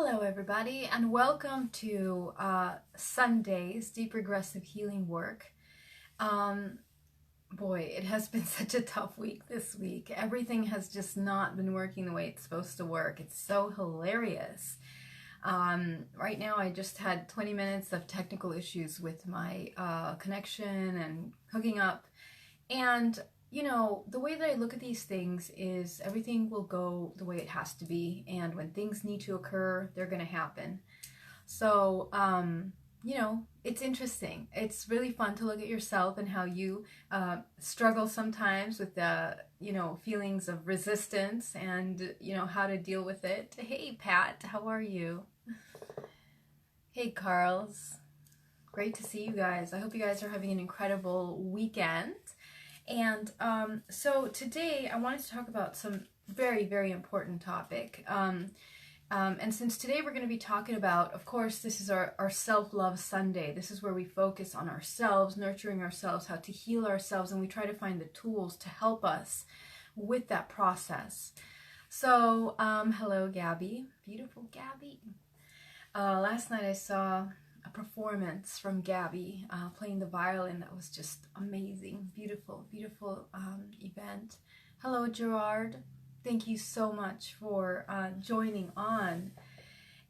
Hello everybody, and welcome to Sunday's Deep Regressive Healing Work. Boy, it has been such a tough week this week. Everything has just not been working the way it's supposed to work. It's so hilarious. Right now I just had 20 minutes of technical issues with my connection and hooking up. And you know, the way that I look at these things is everything will go the way it has to be, and when things need to occur, they're going to happen. So, you know, it's interesting. It's really fun to look at yourself and how you struggle sometimes with the, feelings of resistance and, how to deal with it. Hey, Pat, how are you? Hey, Carls. Great to see you guys. I hope you guys are having an incredible weekend. And so today I wanted to talk about some very, very important topic. And since today we're going to be talking about, of course, this is our self-love Sunday. This is where we focus on ourselves, nurturing ourselves, how to heal ourselves, and we try to find the tools to help us with that process. So, hello, Gabby. Beautiful Gabby. Last night I saw a performance from Gabby playing the violin that was just amazing. Beautiful, beautiful event. Hello, Gerard. Thank you so much for joining on.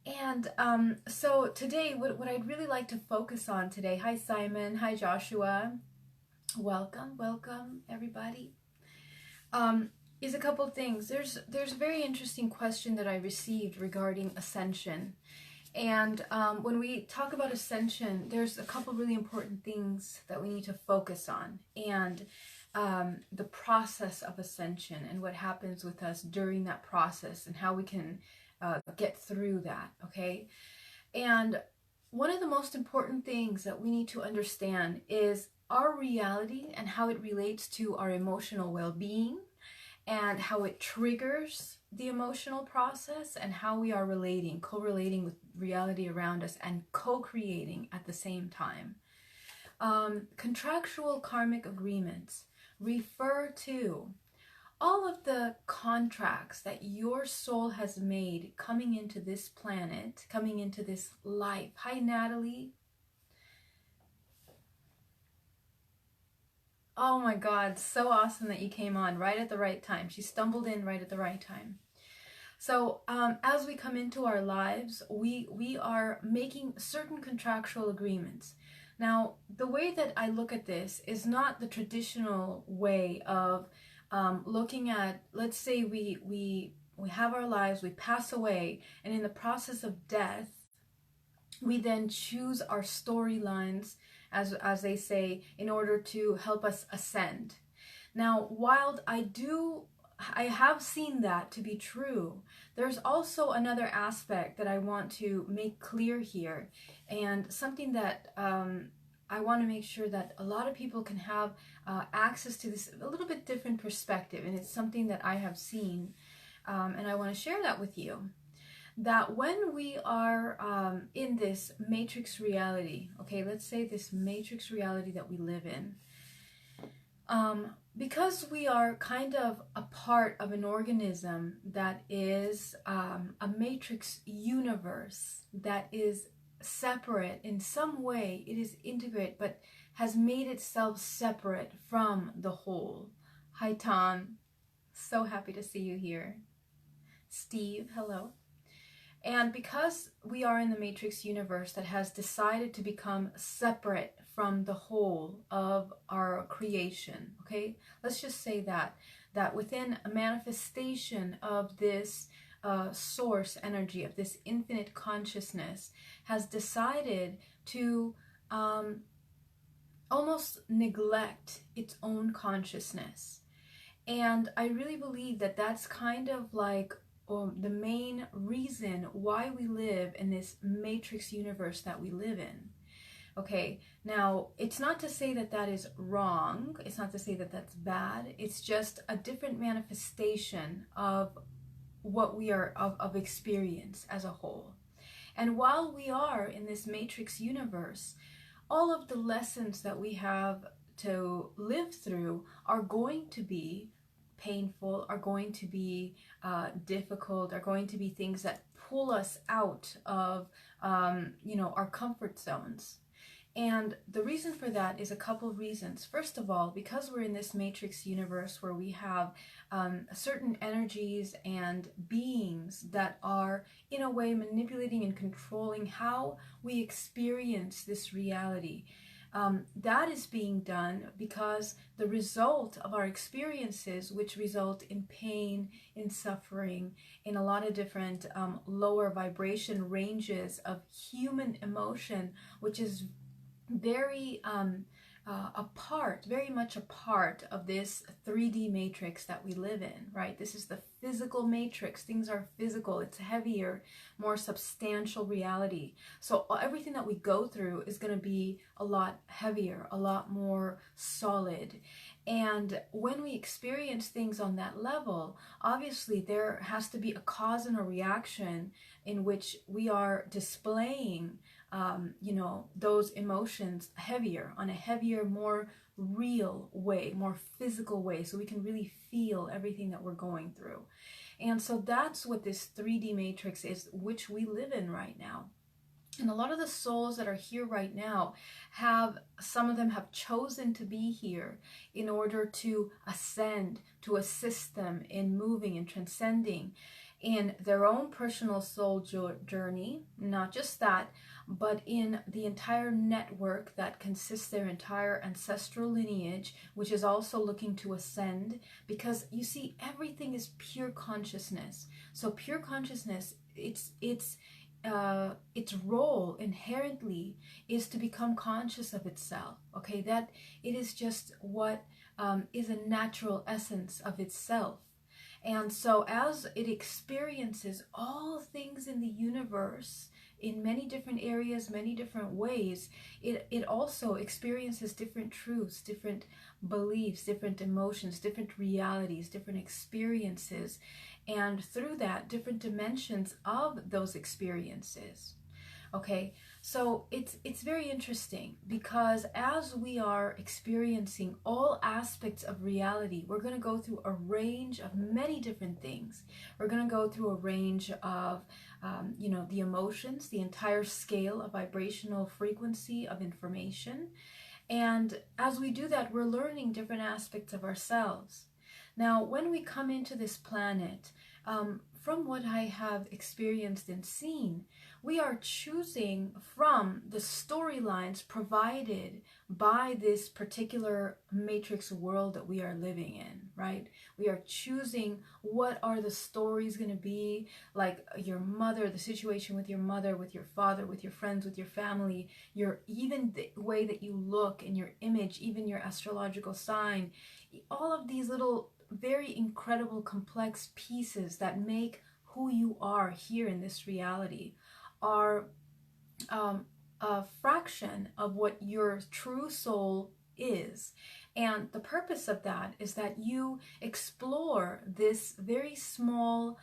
And so today, what I'd really like to focus on today, hi Simon, hi Joshua, welcome everybody, is a couple things. There's a very interesting question that I received regarding ascension. And when we talk about ascension, there's a couple really important things that we need to focus on, and the process of ascension and what happens with us during that process and how we can get through that, okay? And one of the most important things that we need to understand is our reality and how it relates to our emotional well-being and how it triggers the emotional process and how we are co-relating with reality around us and co-creating at the same time. Contractual karmic agreements refer to all of the contracts that your soul has made coming into this planet, coming into this life. Hi, Natalie. Oh my God, so awesome that you came on right at the right time. She stumbled in right at the right time. So as we come into our lives, we are making certain contractual agreements. Now, the way that I look at this is not the traditional way of looking at, let's say we have our lives, we pass away, and in the process of death, we then choose our storylines, as they say, in order to help us ascend. Now, while I have seen that to be true, there's also another aspect that I want to make clear here, and something that I want to make sure that a lot of people can have access to this a little bit different perspective, and it's something that I have seen, and I want to share that with you. That when we are in this matrix reality, okay, let's say this matrix reality that we live in, because we are kind of a part of an organism that is a matrix universe that is separate in some way, it is integrated, but has made itself separate from the whole. Hi, Tom. So happy to see you here. Steve, hello. And because we are in the matrix universe that has decided to become separate from the whole of our creation, okay? Let's just say that within a manifestation of this source energy, of this infinite consciousness, has decided to almost neglect its own consciousness. And I really believe that that's kind of like the main reason why we live in this matrix universe that we live in. Okay, now it's not to say that that is wrong, it's not to say that that's bad, it's just a different manifestation of what we are, of experience as a whole. And while we are in this matrix universe, all of the lessons that we have to live through are going to be painful, are going to be difficult, are going to be things that pull us out of, our comfort zones. And the reason for that is a couple of reasons. First of all, because we're in this matrix universe where we have certain energies and beings that are, in a way, manipulating and controlling how we experience this reality. That is being done because the result of our experiences, which result in pain, in suffering, in a lot of different lower vibration ranges of human emotion, which is very very much a part of this 3D matrix that we live in, right? This is the physical matrix. Things are physical. It's heavier, more substantial reality. So everything that we go through is going to be a lot heavier, a lot more solid. And when we experience things on that level, obviously there has to be a cause and a reaction in which we are displaying those emotions heavier, on a heavier, more real way, more physical way, so we can really feel everything that we're going through. And so that's what this 3D matrix is, which we live in right now. And a lot of the souls that are here right now some of them have chosen to be here in order to ascend, to assist them in moving and transcending in their own personal soul journey. Not just that, but in the entire network that consists their entire ancestral lineage, which is also looking to ascend, because you see, everything is pure consciousness. So pure consciousness, its role inherently is to become conscious of itself. Okay, that it is just what is a natural essence of itself. And so as it experiences all things in the universe in many different areas, many different ways, it also experiences different truths, different beliefs, different emotions, different realities, different experiences, and through that, different dimensions of those experiences. Okay, so it's very interesting, because as we are experiencing all aspects of reality, we're going to go through a range of many different things. We're going to go through a range of the emotions, the entire scale of vibrational frequency of information. And as we do that, we're learning different aspects of ourselves. Now, when we come into this planet, from what I have experienced and seen, we are choosing from the storylines provided by this particular matrix world that we are living in, right? We are choosing what are the stories going to be, like your mother, the situation with your mother, with your father, with your friends, with your family, even the way that you look and your image, even your astrological sign, all of these little very incredible complex pieces that make who you are here in this reality are a fraction of what your true soul is. And the purpose of that is that you explore this very small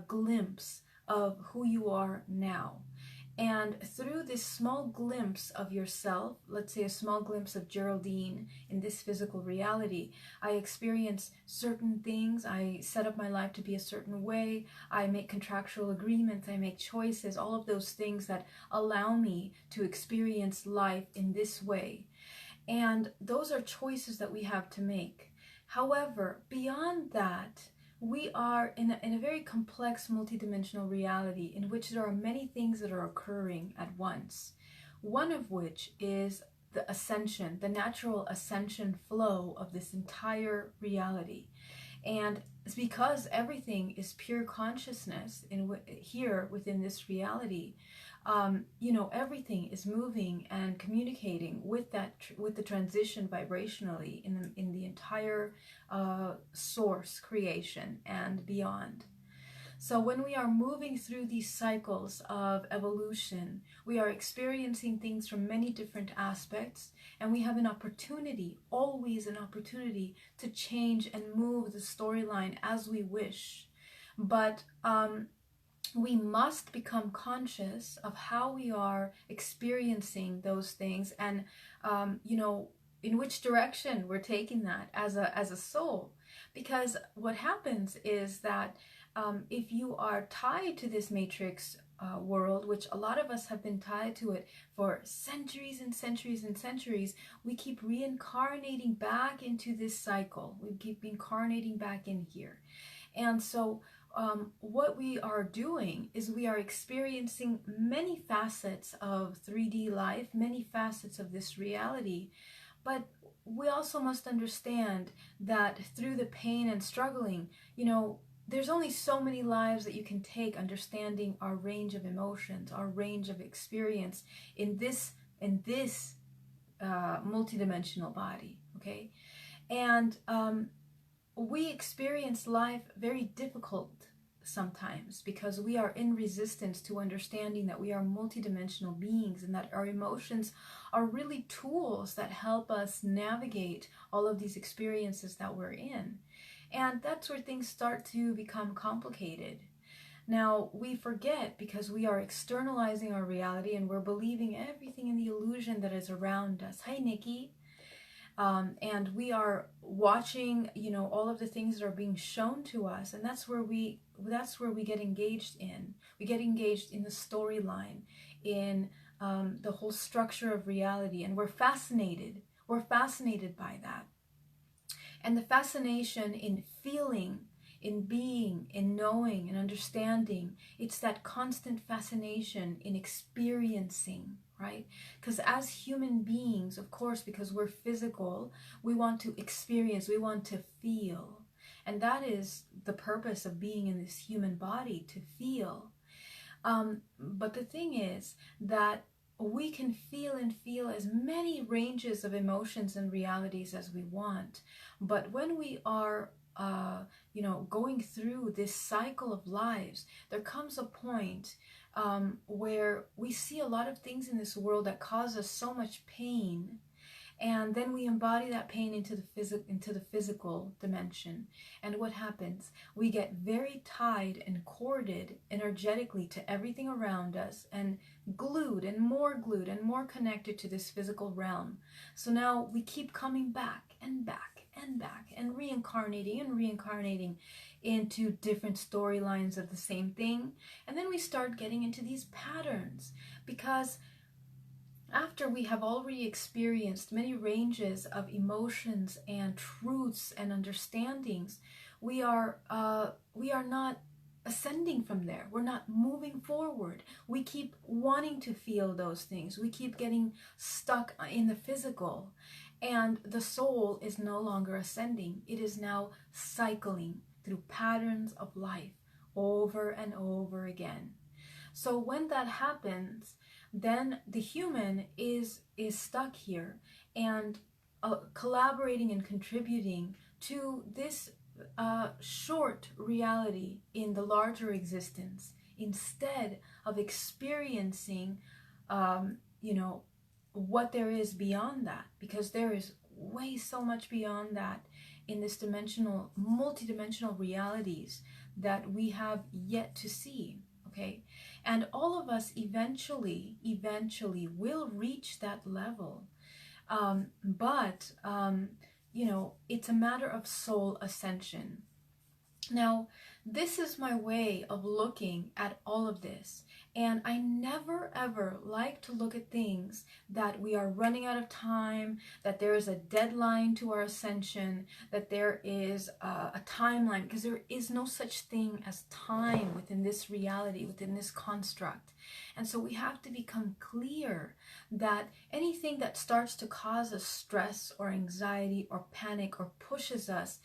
glimpse of who you are now. And through this small glimpse of yourself, let's say a small glimpse of Geraldine in this physical reality, I experience certain things. I set up my life to be a certain way. I make contractual agreements. I make choices, all of those things that allow me to experience life in this way. And those are choices that we have to make. However, beyond that, we are in a very complex multidimensional reality in which there are many things that are occurring at once. One of which is the ascension, the natural ascension flow of this entire reality. And it's because everything is pure consciousness here within this reality. Everything is moving and communicating with the transition vibrationally in the entire source creation and beyond. So when we are moving through these cycles of evolution, we are experiencing things from many different aspects, and we have an opportunity, always an opportunity, to change and move the storyline as we wish. But we must become conscious of how we are experiencing those things, and in which direction we're taking that as a soul. Because what happens is that if you are tied to this matrix world, which a lot of us have been tied to it for centuries and centuries and centuries, we keep reincarnating back into this cycle. We keep incarnating back in here. And so what we are doing is we are experiencing many facets of 3D life, many facets of this reality. But we also must understand that through the pain and struggling, there's only so many lives that you can take understanding our range of emotions, our range of experience in this multidimensional body, okay? And we experience life very difficult sometimes because we are in resistance to understanding that we are multidimensional beings and that our emotions are really tools that help us navigate all of these experiences that we're in. And that's where things start to become complicated. Now, we forget because we are externalizing our reality and we're believing everything in the illusion that is around us. Hi, Nikki. And we are watching, all of the things that are being shown to us, and that's where we get engaged in. We get engaged in the storyline, in the whole structure of reality, and we're fascinated. We're fascinated by that. And the fascination in feeling, in being, in knowing, and understanding, it's that constant fascination in experiencing, right? Because as human beings, of course, because we're physical, we want to experience, we want to feel. And that is the purpose of being in this human body, to feel. But the thing is that we can feel and feel as many ranges of emotions and realities as we want. But when we are, going through this cycle of lives, there comes a point where we see a lot of things in this world that cause us so much pain. And then we embody that pain into the physical dimension. And what happens? We get very tied and corded energetically to everything around us and glued and more connected to this physical realm. So now we keep coming back and back and back and reincarnating into different storylines of the same thing. And then we start getting into these patterns because after we have already experienced many ranges of emotions and truths and understandings, we are not ascending from there. We're not moving forward. We keep wanting to feel those things. We keep getting stuck in the physical, and the soul is no longer ascending. It is now cycling through patterns of life over and over again. So when that happens, then the human is stuck here and collaborating and contributing to this short reality in the larger existence instead of experiencing what there is beyond that, because there is way so much beyond that in this multidimensional realities that we have yet to see. Okay, and all of us eventually will reach that level, but it's a matter of soul ascension. Now, this is my way of looking at all of this, and I never ever like to look at things that we are running out of time, that there is a deadline to our ascension, that there is a timeline, because there is no such thing as time within this reality, within this construct. And so we have to become clear that anything that starts to cause us stress or anxiety or panic or pushes us,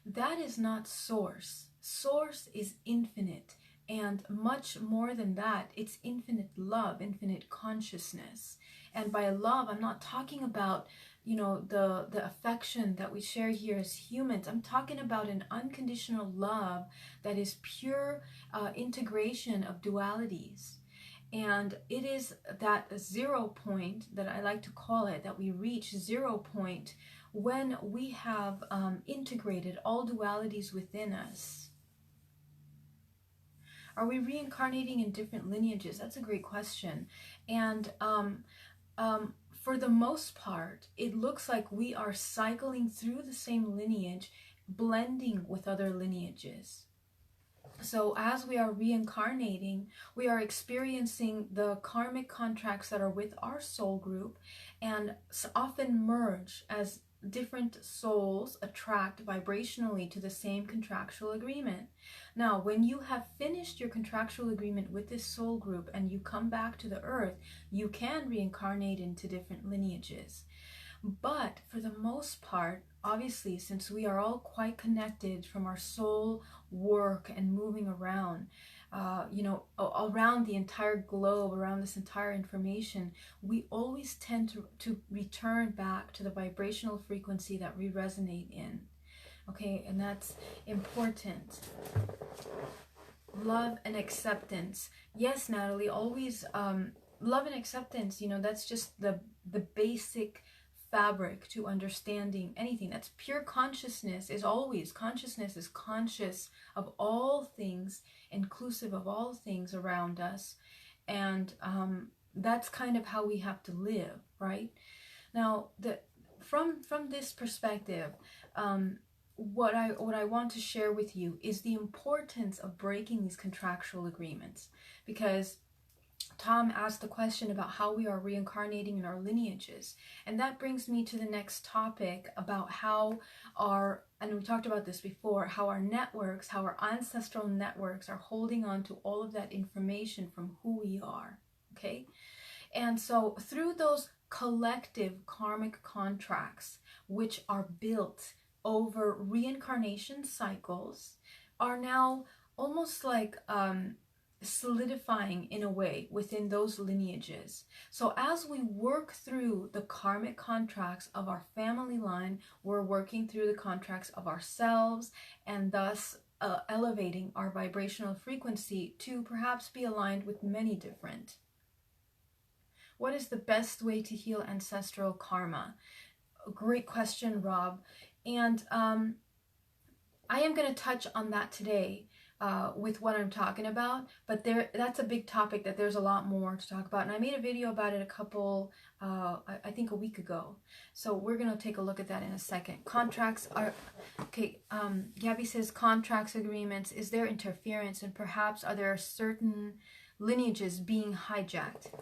that is not source. Source is infinite, and much more than that, it's infinite love, infinite consciousness. And by love, I'm not talking about, the affection that we share here as humans. I'm talking about an unconditional love that is pure integration of dualities. And it is that 0 point that I like to call it, that we reach 0 point when we have integrated all dualities within us. Are we reincarnating in different lineages? That's a great question. And for the most part, it looks like we are cycling through the same lineage blending with other lineages. So as we are reincarnating, we are experiencing the karmic contracts that are with our soul group, and often merge as different souls attract vibrationally to the same contractual agreement. Now, when you have finished your contractual agreement with this soul group and you come back to the earth, you can reincarnate into different lineages. But for the most part, obviously, since we are all quite connected from our soul work and moving around, around the entire globe, around this entire information, we always tend to return back to the vibrational frequency that we resonate in. Okay, and that's important. Love and acceptance. Yes, Natalie, always love and acceptance, that's just the basic fabric to understanding anything. That's pure consciousness. Consciousness is conscious of all things, inclusive of all things around us, and that's kind of how we have to live, right? Now, from this perspective, what I want to share with you is the importance of breaking these contractual agreements, because Tom asked the question about how we are reincarnating in our lineages. And that brings me to the next topic about how and we talked about this before, how our networks, how our ancestral networks are holding on to all of that information from who we are, okay? And so through those collective karmic contracts, which are built over reincarnation cycles, are now almost like solidifying in a way within those lineages. So as we work through the karmic contracts of our family line, we're working through the contracts of ourselves, and thus elevating our vibrational frequency to perhaps be aligned with many different. What is the best way to heal ancestral karma? Great question, Rob. And I am going to touch on that today with what I'm talking about, but that's a big topic that there's a lot more to talk about, and I made a video about it I think a week ago, so we're going to take a look at that in a second. Contracts are, okay, Gabby says contracts, agreements, is there interference, and perhaps are there certain lineages being hijacked?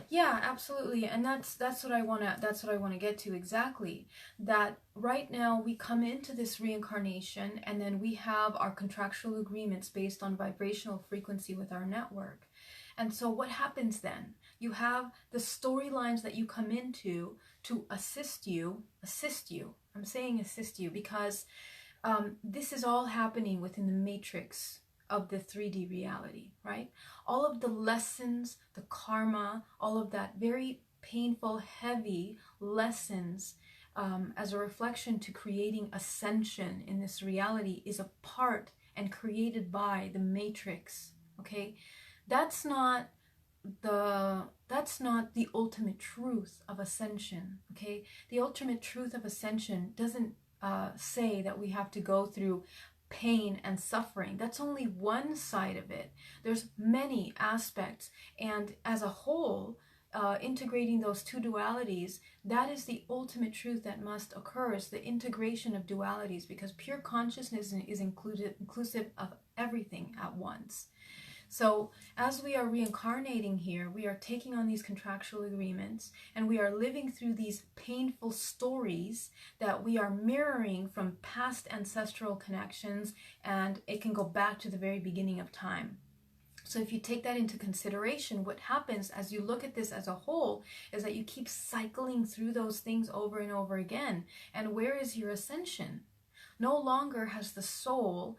Yeah, absolutely. And that's what I want to get to exactly. That right now we come into this reincarnation, and then we have our contractual agreements based on vibrational frequency with our network. And so what happens then? You have the storylines that you come into to assist you. I'm saying assist you because this is all happening within the matrix of the 3D reality, right? All of the lessons, the karma, all of that very painful, heavy lessons as a reflection to creating ascension in this reality is a part and created by the matrix, okay? That's not the ultimate truth of ascension, okay? The ultimate truth of ascension doesn't say that we have to go through pain and suffering. That's only one side of it. There's many aspects, and as a whole, integrating those two dualities, that is the ultimate truth that must occur, is the integration of dualities, because pure consciousness is inclusive of everything at once. So as we are reincarnating here, we are taking on these contractual agreements, and we are living through these painful stories that we are mirroring from past ancestral connections, and it can go back to the very beginning of time. So if you take that into consideration, what happens as you look at this as a whole is that you keep cycling through those things over and over again. And where is your ascension? No longer has the soul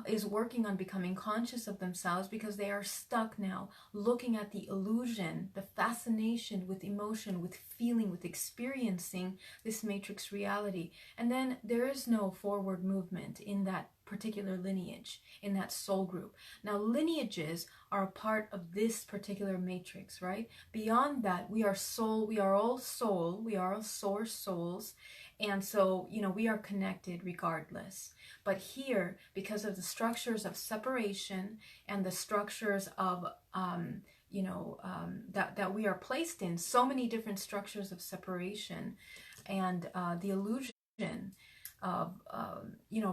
is working on becoming conscious of themselves, because they are stuck now looking at the illusion, the fascination with emotion, with feeling, with experiencing this matrix reality. And then there is no forward movement in that particular lineage, in that soul group. Now, lineages are a part of this particular matrix, right? Beyond that, we are soul, we are all soul, we are all source souls. And so, we are connected regardless. But here, because of the structures of separation and the structures of, that we are placed in, so many different structures of separation and the illusion,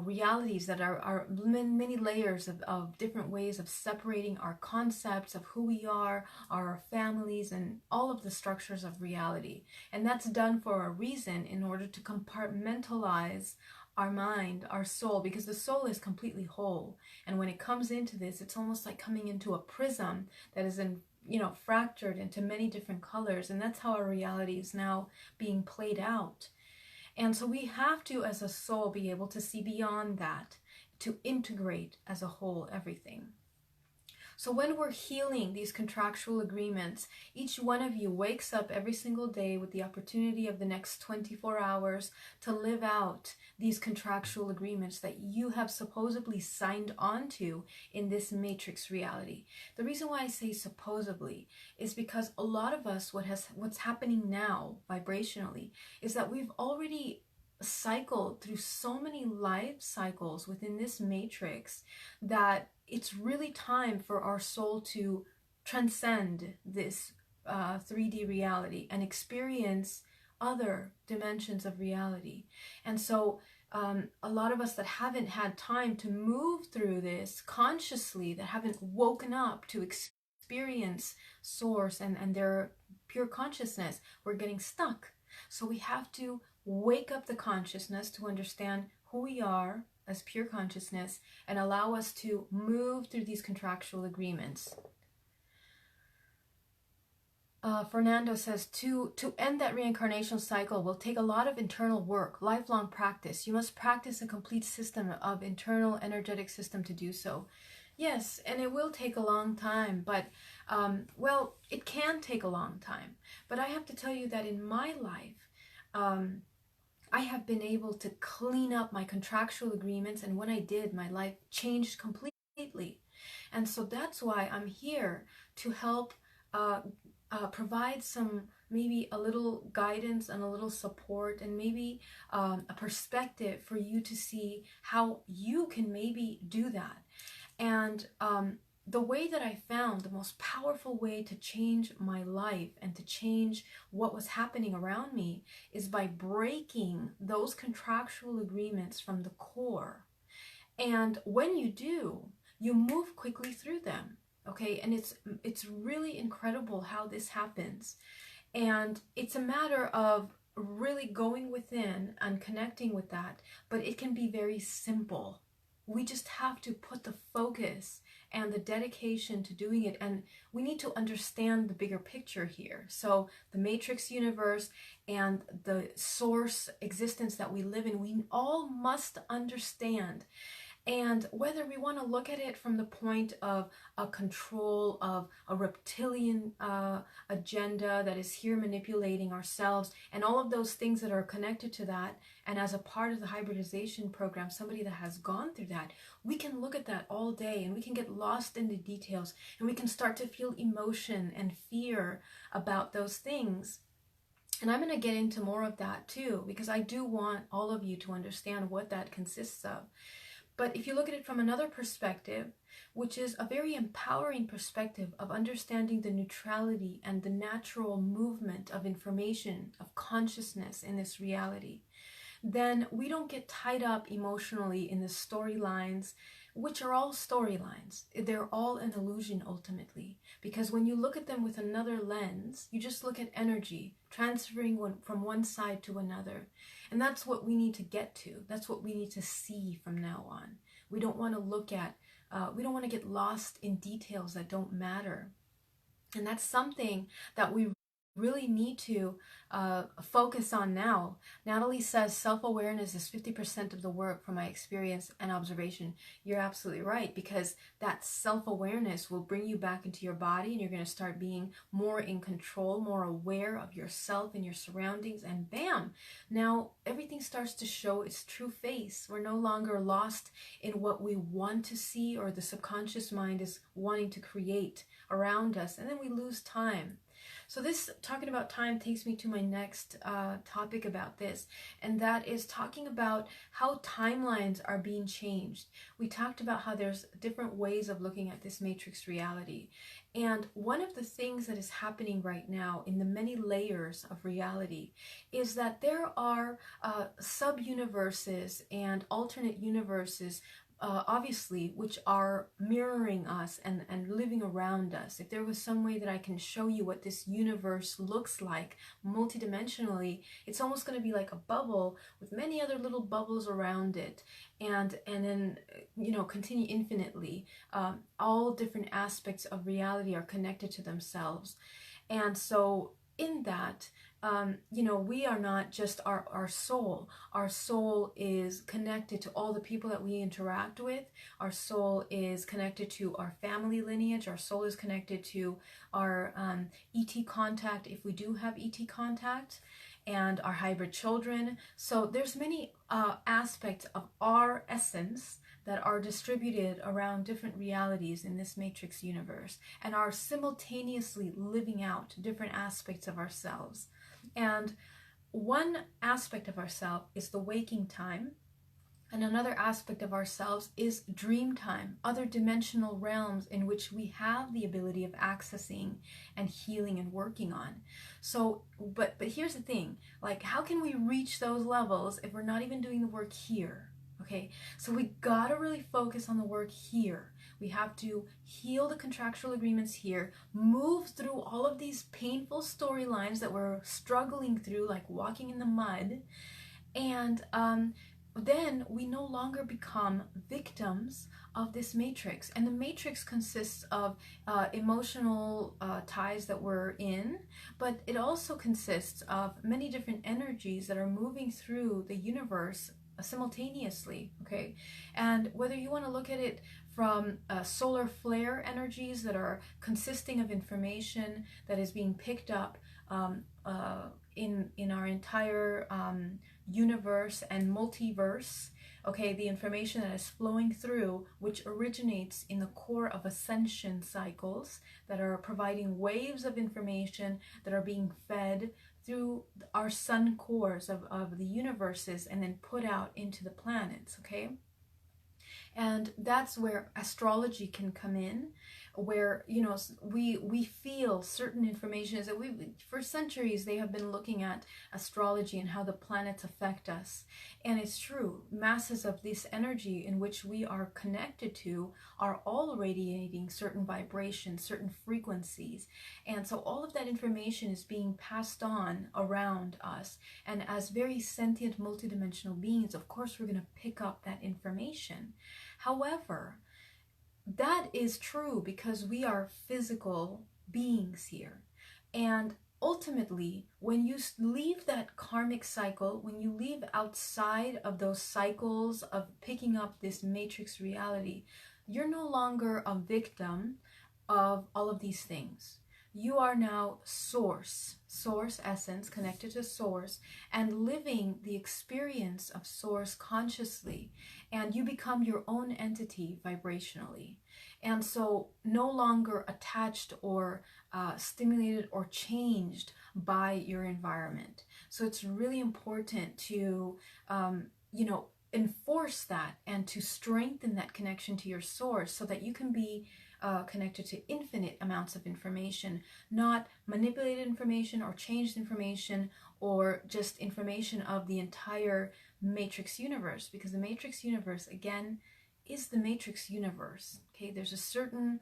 realities that are many layers of different ways of separating our concepts of who we are, our families, and all of the structures of reality. And that's done for a reason, in order to compartmentalize our mind, our soul, because the soul is completely whole. And when it comes into this, it's almost like coming into a prism that is fractured into many different colors. And that's how our reality is now being played out. And so we have to, as a soul, be able to see beyond that, to integrate as a whole everything. So when we're healing these contractual agreements, each one of you wakes up every single day with the opportunity of the next 24 hours to live out these contractual agreements that you have supposedly signed onto in this matrix reality. The reason why I say supposedly is because a lot of us, what's happening now vibrationally, is that we've already cycled through so many life cycles within this matrix that it's really time for our soul to transcend this 3D reality and experience other dimensions of reality. And so a lot of us that haven't had time to move through this consciously, that haven't woken up to experience source and their pure consciousness, we're getting stuck. So we have to wake up the consciousness to understand who we are as pure consciousness and allow us to move through these contractual agreements. Fernando says, to end that reincarnation cycle will take a lot of internal work, lifelong practice. You must practice a complete system of internal energetic system to do so. Yes, and it will take a long time, but, well, it can take a long time. But I have to tell you that in my life, I have been able to clean up my contractual agreements, and when I did, my life changed completely. And so that's why I'm here to help provide some, maybe a little guidance and a little support, and maybe a perspective for you to see how you can maybe do that. And the way that I found the most powerful way to change my life and to change what was happening around me is by breaking those contractual agreements from the core. And when you do, you move quickly through them. Okay, and it's really incredible how this happens. And it's a matter of really going within and connecting with that, but it can be very simple. We just have to put the focus and the dedication to doing it, and we need to understand the bigger picture here. So the matrix universe and the source existence that we live in, we all must understand. And whether we want to look at it from the point of a control of a reptilian agenda that is here manipulating ourselves and all of those things that are connected to that, and as a part of the hybridization program, somebody that has gone through that, we can look at that all day and we can get lost in the details, and we can start to feel emotion and fear about those things. And I'm going to get into more of that too, because I do want all of you to understand what that consists of. But if you look at it from another perspective, which is a very empowering perspective of understanding the neutrality and the natural movement of information, of consciousness in this reality, then we don't get tied up emotionally in the storylines, which are all storylines. They're all an illusion ultimately, because when you look at them with another lens, you just look at energy transferring from one side to another. And that's what we need to get to. That's what we need to see from now on. We don't want to look at, we don't want to get lost in details that don't matter. And that's something that we really need to focus on now. Natalie says self-awareness is 50% of the work from my experience and observation. You're absolutely right, because that self-awareness will bring you back into your body, and you're going to start being more in control, more aware of yourself and your surroundings, and bam, now everything starts to show its true face. We're no longer lost in what we want to see or the subconscious mind is wanting to create around us, and then we lose time. So this, talking about time, takes me to my next topic about this, and that is talking about how timelines are being changed. We talked about how there's different ways of looking at this matrix reality. And one of the things that is happening right now in the many layers of reality is that there are sub-universes and alternate universes, obviously, which are mirroring us and living around us. If there was some way that I can show you what this universe looks like multidimensionally, it's almost going to be like a bubble with many other little bubbles around it, and then, you know, continue infinitely. All different aspects of reality are connected to themselves. And so in that, you know, we are not just our soul. Our soul is connected to all the people that we interact with. Our soul is connected to our family lineage. Our soul is connected to our ET contact, if we do have ET contact, and our hybrid children. So there's many aspects of our essence that are distributed around different realities in this matrix universe and are simultaneously living out different aspects of ourselves. And one aspect of ourselves is the waking time, and another aspect of ourselves is dream time, other dimensional realms in which we have the ability of accessing and healing and working on. So, but here's the thing, like, how can we reach those levels if we're not even doing the work here? Okay, so we gotta really focus on the work here. We have to heal the contractual agreements here, move through all of these painful storylines that we're struggling through, like walking in the mud, and then we no longer become victims of this matrix. And the matrix consists of emotional ties that we're in, but it also consists of many different energies that are moving through the universe simultaneously. Okay, and whether you want to look at it from solar flare energies that are consisting of information that is being picked up in our entire universe and multiverse, okay, the information that is flowing through, which originates in the core of ascension cycles that are providing waves of information that are being fed through our sun cores of the universes and then put out into the planets, okay? And that's where astrology can come in, where, you know, we feel certain information is that for centuries they have been looking at astrology and how the planets affect us. And it's true, masses of this energy in which we are connected to are all radiating certain vibrations, certain frequencies. And so all of that information is being passed on around us. And as very sentient multidimensional beings, of course, we're going to pick up that information. However, that is true because we are physical beings here. And ultimately, when you leave that karmic cycle, when you leave outside of those cycles of picking up this matrix reality, you're no longer a victim of all of these things. You are now source essence, connected to source, and living the experience of source consciously, and you become your own entity vibrationally. And so no longer attached or stimulated or changed by your environment. So it's really important to, you know, enforce that and to strengthen that connection to your source so that you can be connected to infinite amounts of information, not manipulated information or changed information or just information of the entire matrix universe, because the matrix universe, again, is the matrix universe. Okay, there's a certain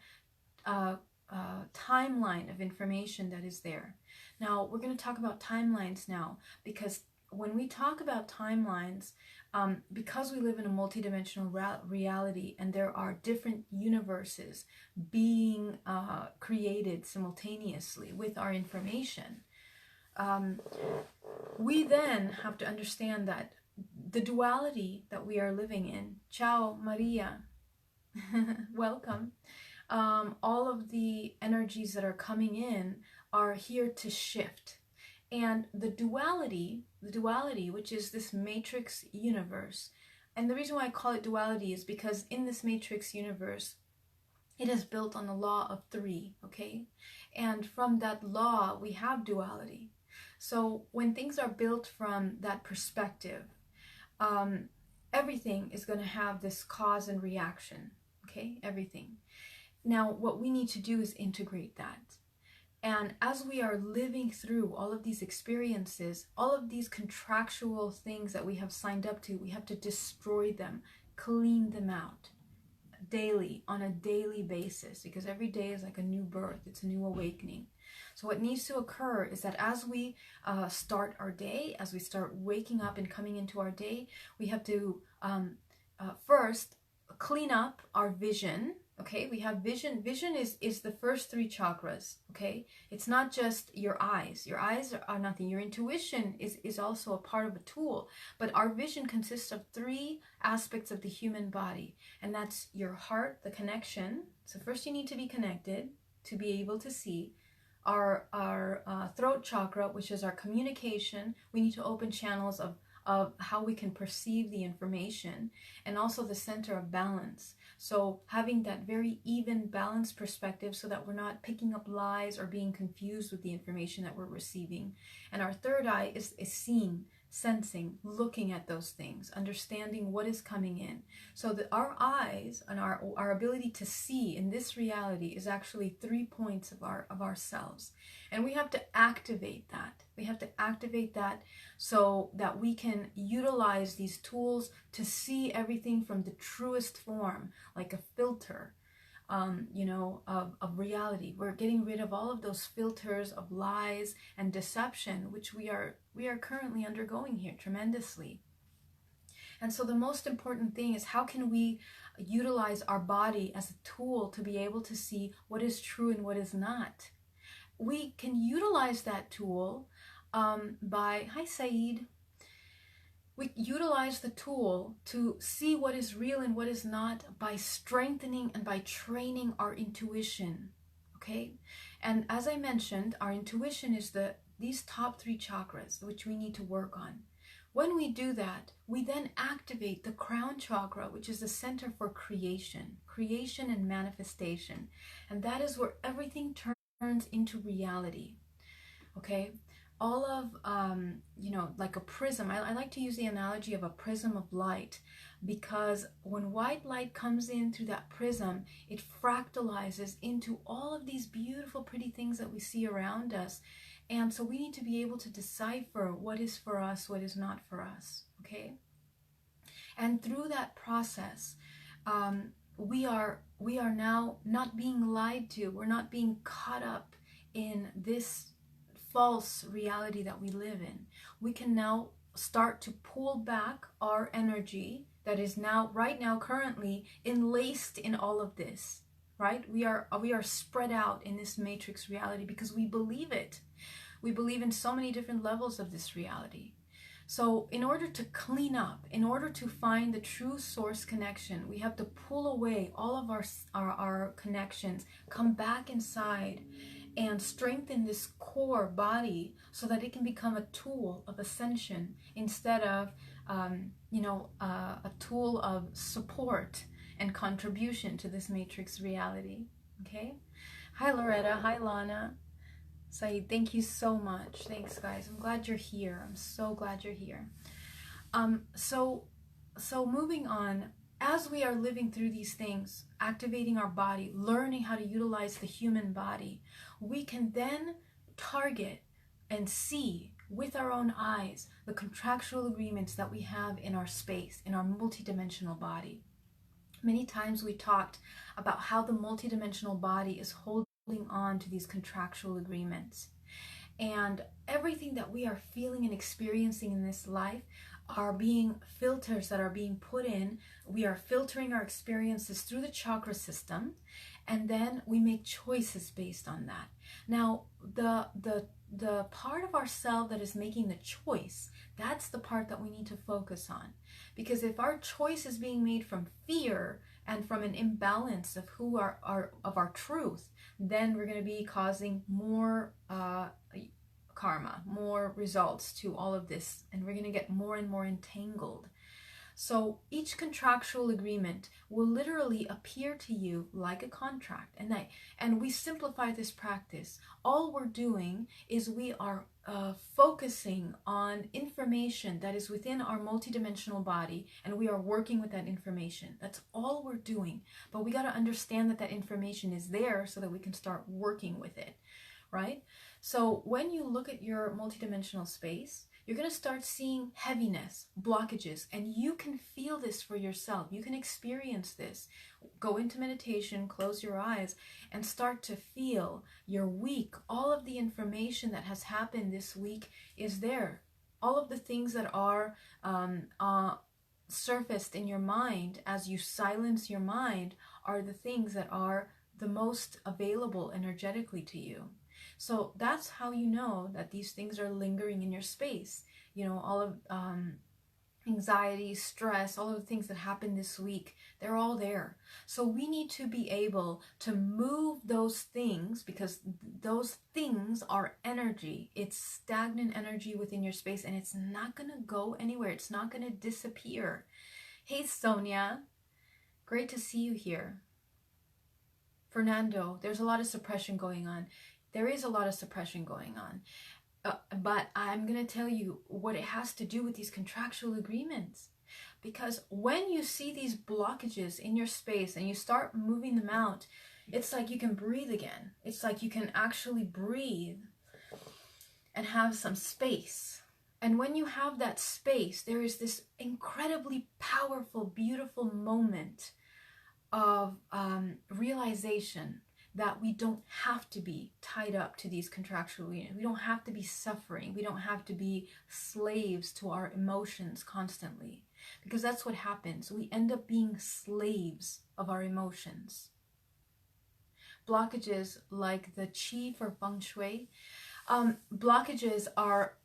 timeline of information that is there. Now, we're going to talk about timelines now, because when we talk about timelines, because we live in a multidimensional reality and there are different universes being created simultaneously with our information, we then have to understand that the duality that we are living in, ciao Maria, welcome, all of the energies that are coming in are here to shift. And the duality, which is this matrix universe, and the reason why I call it duality is because in this matrix universe, It is built on the law of three, okay? And from that law, we have duality. So when things are built from that perspective, everything is going to have this cause and reaction, okay? Everything. Now, what we need to do is integrate that. And as we are living through all of these experiences, all of these contractual things that we have signed up to, we have to destroy them, clean them out daily, on a daily basis, because every day is like a new birth. It's a new awakening. So what needs to occur is that as we start our day, as we start waking up and coming into our day, we have to first clean up our vision. Okay, we have vision. Vision is the first three chakras. Okay, it's not just your eyes. Your eyes are nothing. Your intuition is also a part of a tool. But our vision consists of three aspects of the human body, and that's your heart, the connection. So first you need to be connected to be able to see. Our throat chakra, which is our communication. We need to open channels of how we can perceive the information, and also the center of balance. So having that very even balanced perspective so that we're not picking up lies or being confused with the information that we're receiving. And our third eye is seeing, sensing, looking at those things, understanding what is coming in. So that our eyes and our ability to see in this reality is actually 3 points of ourselves. And we have to activate that. We have to activate that so that we can utilize these tools to see everything from the truest form, like a filter, of reality. We're getting rid of all of those filters of lies and deception, which we are currently undergoing here tremendously. And so the most important thing is, how can we utilize our body as a tool to be able to see what is true and what is not? We can utilize that tool by, hi Saeed, we utilize the tool to see what is real and what is not by strengthening and by training our intuition, okay? And as I mentioned, our intuition is these top three chakras, which we need to work on. When we do that, we then activate the crown chakra, which is the center for creation and manifestation. And that is where everything turns into reality, okay? All of, like a prism. I like to use the analogy of a prism of light, because when white light comes in through that prism, it fractalizes into all of these beautiful, pretty things that we see around us. And so we need to be able to decipher what is for us, what is not for us, okay? And through that process, we are now not being lied to. We're not being caught up in this false reality that we live in. We can now start to pull back our energy that is now, right now, currently enlaced in all of this, right? We are spread out in this matrix reality because we believe it. We believe in so many different levels of this reality. So in order to clean up, in order to find the true source connection, we have to pull away all of our connections, come back inside, and strengthen this core body so that it can become a tool of ascension instead of, a tool of support and contribution to this matrix reality. Okay? Hi, Loretta. Hi, Lana. Saeed, thank you so much. Thanks, guys. I'm glad you're here. I'm so glad you're here. So moving on, as we are living through these things, activating our body, learning how to utilize the human body, we can then target and see with our own eyes the contractual agreements that we have in our space, in our multidimensional body. Many times we talked about how the multidimensional body is holding on to these contractual agreements. And everything that we are feeling and experiencing in this life are being filters that are being put in. We are filtering our experiences through the chakra system, and then we make choices based on that. Now, the part of ourself that is making the choice, that's the part that we need to focus on. Because if our choice is being made from fear and from an imbalance of our truth, then we're going to be causing more karma, more results to all of this, and we're going to get more and more entangled. So each contractual agreement will literally appear to you like a contract. And we simplify this practice. All we're doing is we are focusing on information that is within our multidimensional body, and we are working with that information. That's all we're doing. But we got to understand that that information is there so that we can start working with it, right? So when you look at your multidimensional space, you're going to start seeing heaviness, blockages, and you can feel this for yourself. You can experience this. Go into meditation, close your eyes, and start to feel your week. All of the information that has happened this week is there. All of the things that are surfaced in your mind as you silence your mind are the things that are the most available energetically to you. So that's how you know that these things are lingering in your space. You know, all of anxiety, stress, all of the things that happened this week, they're all there. So we need to be able to move those things, because those things are energy. It's stagnant energy within your space, and it's not going to go anywhere. It's not going to disappear. Hey, Sonia. Great to see you here. Fernando, there's a lot of suppression going on. There is a lot of suppression going on. But I'm going to tell you what it has to do with these contractual agreements. Because when you see these blockages in your space and you start moving them out, it's like you can breathe again. It's like you can actually breathe and have some space. And when you have that space, there is this incredibly powerful, beautiful moment of realization that we don't have to be tied up to these contractual unions. We don't have to be suffering. We don't have to be slaves to our emotions constantly, because that's what happens. We end up being slaves of our emotions. Blockages like the Qi for Feng Shui, blockages are,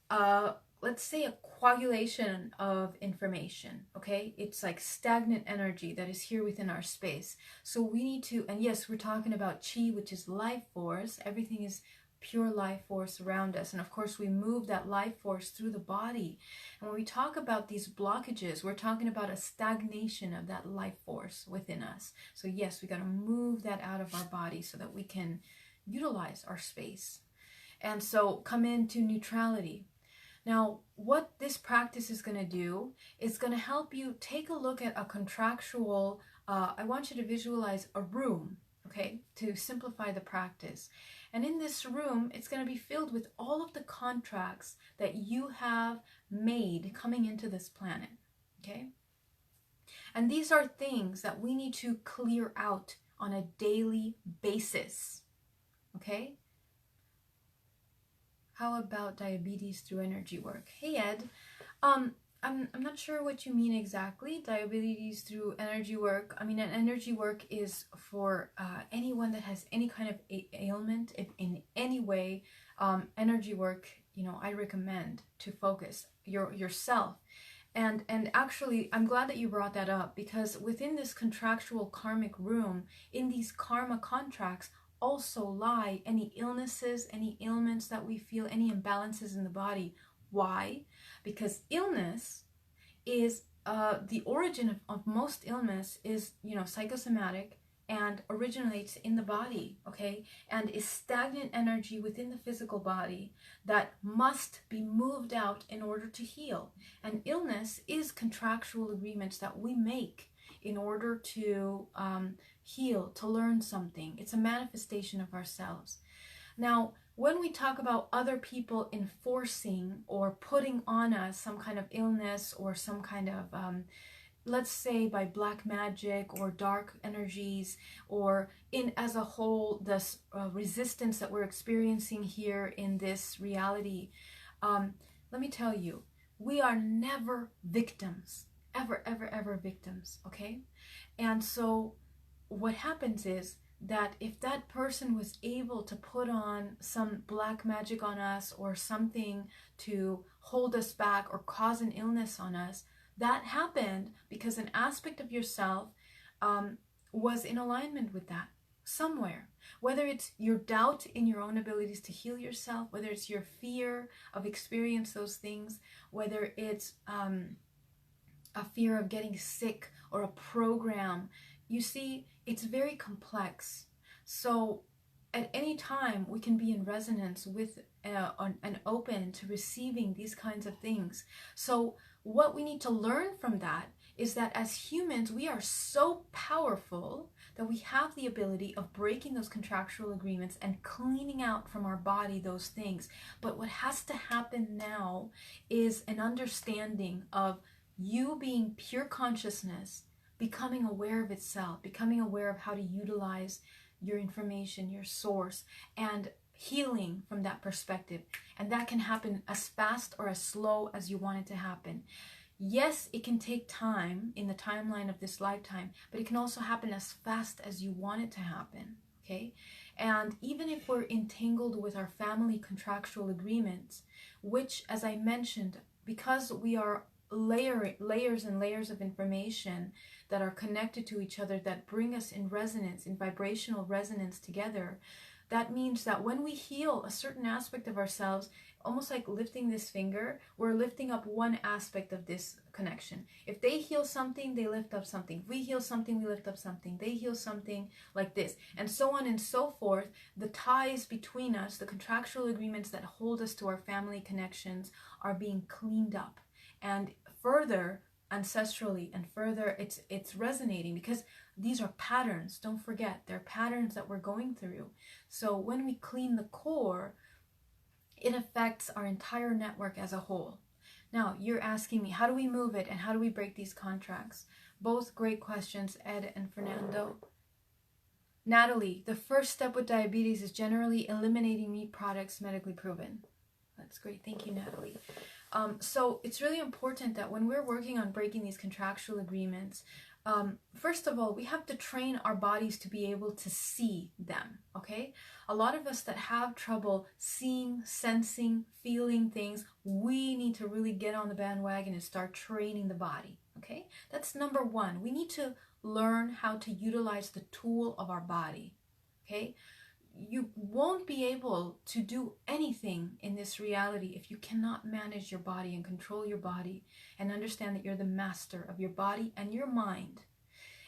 let's say, a coagulation of information, okay? It's like stagnant energy that is here within our space. So we need to, and yes, we're talking about Qi, which is life force. Everything is pure life force around us. And of course, we move that life force through the body. And when we talk about these blockages, we're talking about a stagnation of that life force within us. So yes, we got to move that out of our body so that we can utilize our space. And so come into neutrality. Now, what this practice is going to do is going to help you take a look at a contractual, I want you to visualize a room, okay, to simplify the practice. And in this room, it's going to be filled with all of the contracts that you have made coming into this planet, okay? And these are things that we need to clear out on a daily basis, okay? How about diabetes through energy work? Hey, Ed. I'm not sure what you mean exactly. Diabetes through energy work. I mean, an energy work is for anyone that has any kind of ailment. If in any way, energy work, you know, I recommend to focus yourself. And actually, I'm glad that you brought that up, because within this contractual karmic room, in these karma contracts, also lie any illnesses, any ailments that we feel, any imbalances in the body. Why? Because illness is the origin of most illness is, you know, psychosomatic and originates in the body, okay, and is stagnant energy within the physical body that must be moved out in order to heal. And illness is contractual agreements that we make in order to heal, to learn something. It's a manifestation of ourselves. Now, when we talk about other people enforcing or putting on us some kind of illness or some kind of, let's say by black magic or dark energies, or in as a whole, this resistance that we're experiencing here in this reality, let me tell you, we are never victims. Ever victims, okay? And so what happens is that if that person was able to put on some black magic on us or something to hold us back or cause an illness on us, that happened because an aspect of yourself was in alignment with that somewhere. Whether it's your doubt in your own abilities to heal yourself, whether it's your fear of experience those things, whether it's a fear of getting sick, or a program. You see, it's very complex. So at any time, we can be in resonance with and open to receiving these kinds of things. So what we need to learn from that is that as humans, we are so powerful that we have the ability of breaking those contractual agreements and cleaning out from our body those things. But what has to happen now is an understanding of you being pure consciousness, becoming aware of itself, becoming aware of how to utilize your information, your source, and healing from that perspective. And that can happen as fast or as slow as you want it to happen. Yes, it can take time in the timeline of this lifetime, but it can also happen as fast as you want it to happen, okay? And even if we're entangled with our family contractual agreements, which, as I mentioned, because we are layers and layers of information that are connected to each other, that bring us in resonance, in vibrational resonance together, that means that when we heal a certain aspect of ourselves, almost like lifting this finger, we're lifting up one aspect of this connection. If they heal something, they lift up something. If we heal something, we lift up something. They heal something, like this, and so on and so forth. The ties between us, the contractual agreements that hold us to our family connections, are being cleaned up. And further, ancestrally, and further, it's resonating, because these are patterns. Don't forget, they're patterns that we're going through. So when we clean the core, it affects our entire network as a whole. Now, you're asking me, how do we move it and how do we break these contracts? Both great questions, Ed and Fernando. Natalie, the first step with diabetes is generally eliminating meat products, medically proven. That's great. Thank you, Natalie. So it's really important that when we're working on breaking these contractual agreements, first of all, we have to train our bodies to be able to see them, okay? A lot of us that have trouble seeing, sensing, feeling things, we need to really get on the bandwagon and start training the body, okay? That's number one. We need to learn how to utilize the tool of our body, okay? You won't be able to do anything in this reality if you cannot manage your body and control your body and understand that you're the master of your body and your mind.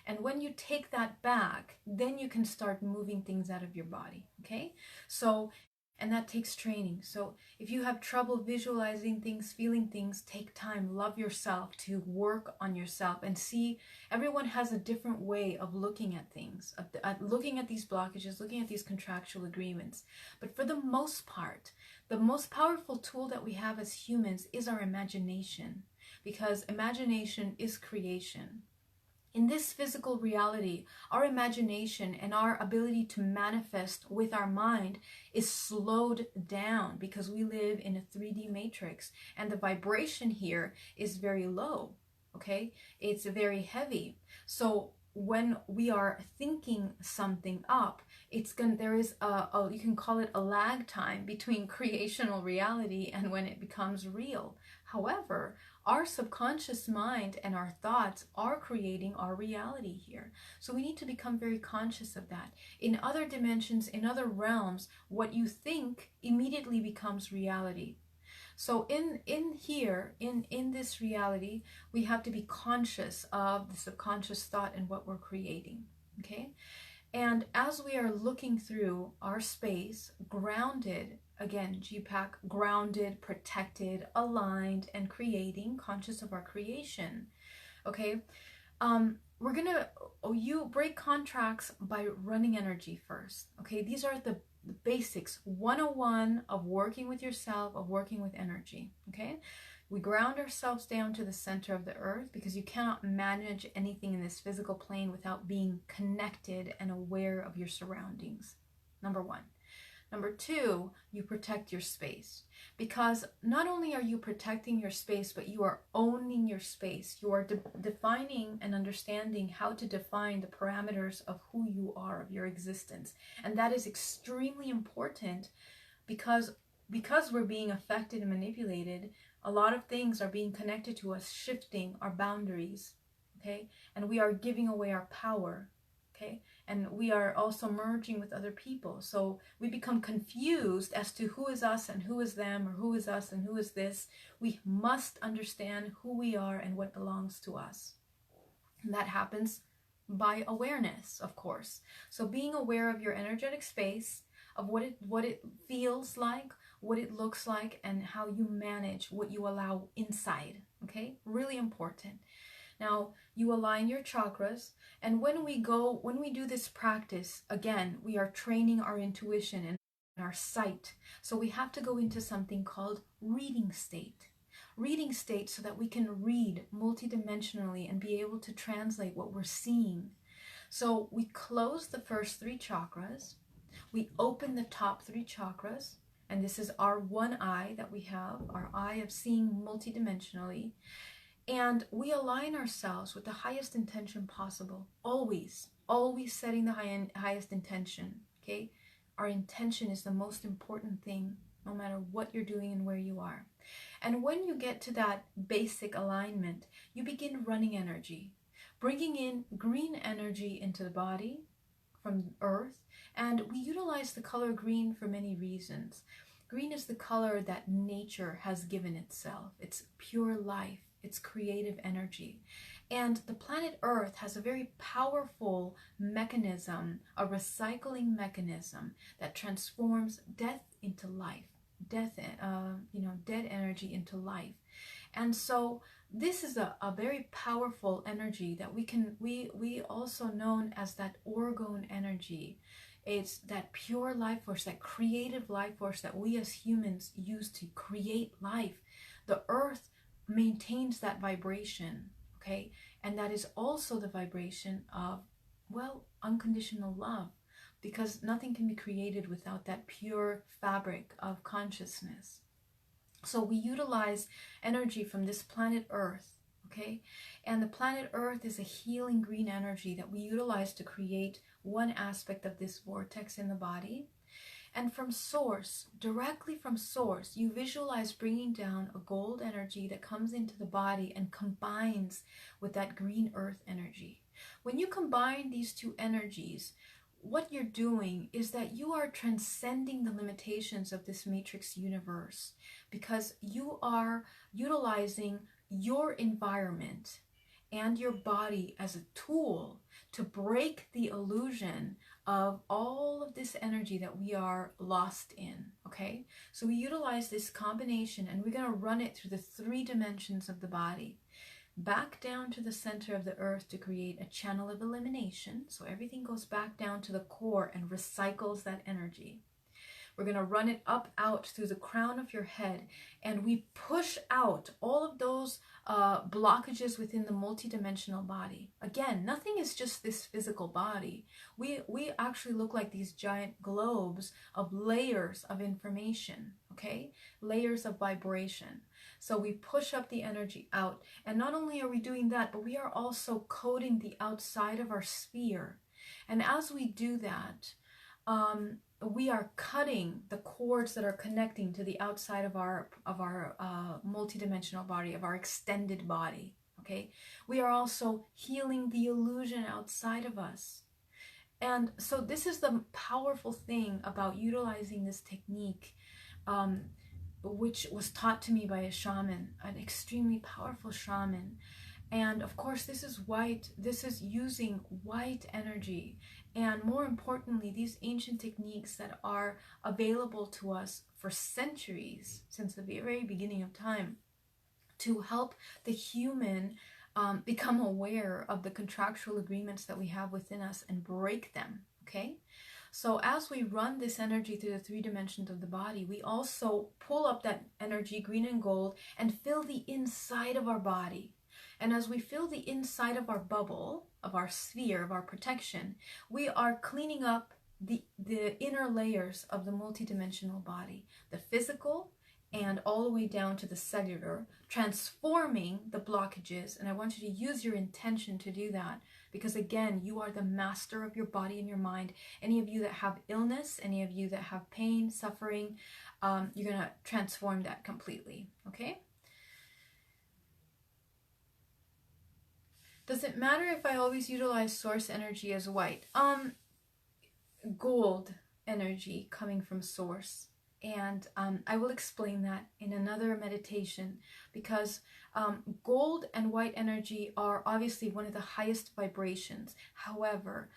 And when you take that back, then you can start moving things out of your body, okay? So, and that takes training. So if you have trouble visualizing things, feeling things, take time, love yourself, to work on yourself and see. Everyone has a different way of looking at things, looking at these blockages, looking at these contractual agreements. But for the most part, the most powerful tool that we have as humans is our imagination, because imagination is creation. In this physical reality, our imagination and our ability to manifest with our mind is slowed down because we live in a 3D matrix, and the vibration here is very low, okay? It's very heavy. So when we are thinking something up, there is you can call it a lag time between creational reality and when it becomes real. However, our subconscious mind and our thoughts are creating our reality here. So we need to become very conscious of that. In other dimensions, in other realms, what you think immediately becomes reality. So in this reality, we have to be conscious of the subconscious thought and what we're creating, okay? And as we are looking through our space, grounded, again, GPAC, grounded, protected, aligned, and creating, conscious of our creation, okay? You break contracts by running energy first, okay? These are the basics, 101 of working with yourself, of working with energy, okay? We ground ourselves down to the center of the earth, because you cannot manage anything in this physical plane without being connected and aware of your surroundings. Number one. Number two, you protect your space, because not only are you protecting your space, but you are owning your space. You are defining and understanding how to define the parameters of who you are, of your existence. And that is extremely important, because we're being affected and manipulated. A lot of things are being connected to us, shifting our boundaries, okay? And we are giving away our power, okay? And we are also merging with other people. So we become confused as to who is us and who is them, or who is us and who is this. We must understand who we are and what belongs to us. And that happens by awareness, of course. So being aware of your energetic space, of what it feels like, what it looks like, and how you manage what you allow inside, okay? Really important. Now, you align your chakras, and when we do this practice, again, we are training our intuition and our sight. So we have to go into something called reading state. Reading state so that we can read multidimensionally and be able to translate what we're seeing. So we close the first 3 chakras, we open the top 3 chakras, and this is our one eye that we have, our eye of seeing multidimensionally. And we align ourselves with the highest intention possible. Always setting the highest intention, okay? Our intention is the most important thing, no matter what you're doing and where you are. And when you get to that basic alignment, you begin running energy, bringing in green energy into the body from earth. And we utilize the color green for many reasons. Green is the color that nature has given itself. It's pure life. It's creative energy. And the planet Earth has a very powerful mechanism, a recycling mechanism that transforms death into life, dead energy into life. And so this is a very powerful energy that we also known as that orgone energy. It's that pure life force, that creative life force that we as humans use to create life. The earth maintains that vibration, okay? And that is also the vibration of, well, unconditional love, because nothing can be created without that pure fabric of consciousness. So we utilize energy from this planet Earth, okay? And the planet Earth is a healing green energy that we utilize to create one aspect of this vortex in the body. And from source, directly from source, you visualize bringing down a gold energy that comes into the body and combines with that green earth energy. When you combine these two energies, what you're doing is that you are transcending the limitations of this matrix universe, because you are utilizing your environment and your body as a tool to break the illusion of all of this energy that we are lost in, okay? So we utilize this combination, and we're going to run it through the 3 dimensions of the body, back down to the center of the earth to create a channel of elimination. So everything goes back down to the core and recycles that energy. We're going to run it up, out through the crown of your head, and we push out all of those blockages within the multidimensional body. Again, nothing is just this physical body. We actually look like these giant globes of layers of information, okay? Layers of vibration. So we push up the energy out, and not only are we doing that, but we are also coating the outside of our sphere. And as we do that, we are cutting the cords that are connecting to the outside of our multidimensional body, of our extended body, okay? We are also healing the illusion outside of us. And so this is the powerful thing about utilizing this technique, which was taught to me by a shaman, an extremely powerful shaman. And of course, this is white. This is using white energy. And more importantly, these ancient techniques that are available to us for centuries, since the very beginning of time, to help the human become aware of the contractual agreements that we have within us and break them, okay? So as we run this energy through the 3 dimensions of the body, we also pull up that energy, green and gold, and fill the inside of our body. And as we fill the inside of our bubble, of our sphere, of our protection, we are cleaning up the inner layers of the multidimensional body, the physical and all the way down to the cellular, transforming the blockages. And I want you to use your intention to do that, because again, you are the master of your body and your mind. Any of you that have illness, any of you that have pain, suffering, you're going to transform that completely, okay? Does it matter if I always utilize source energy as white? Gold energy coming from source. And I will explain that in another meditation, because gold and white energy are obviously one of the highest vibrations. However,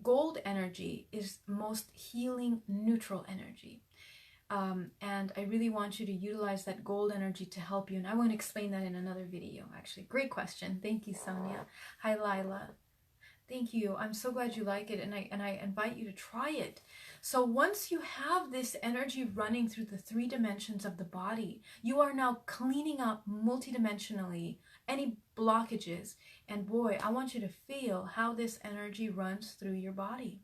gold energy is most healing, neutral energy. And I really want you to utilize that gold energy to help you. And I want to explain that in another video, actually. Great question. Thank you, Sonia. Hi, Lila. Thank you. I'm so glad you like it, and I invite you to try it. So once you have this energy running through the 3 dimensions of the body, you are now cleaning up multidimensionally any blockages. And boy, I want you to feel how this energy runs through your body.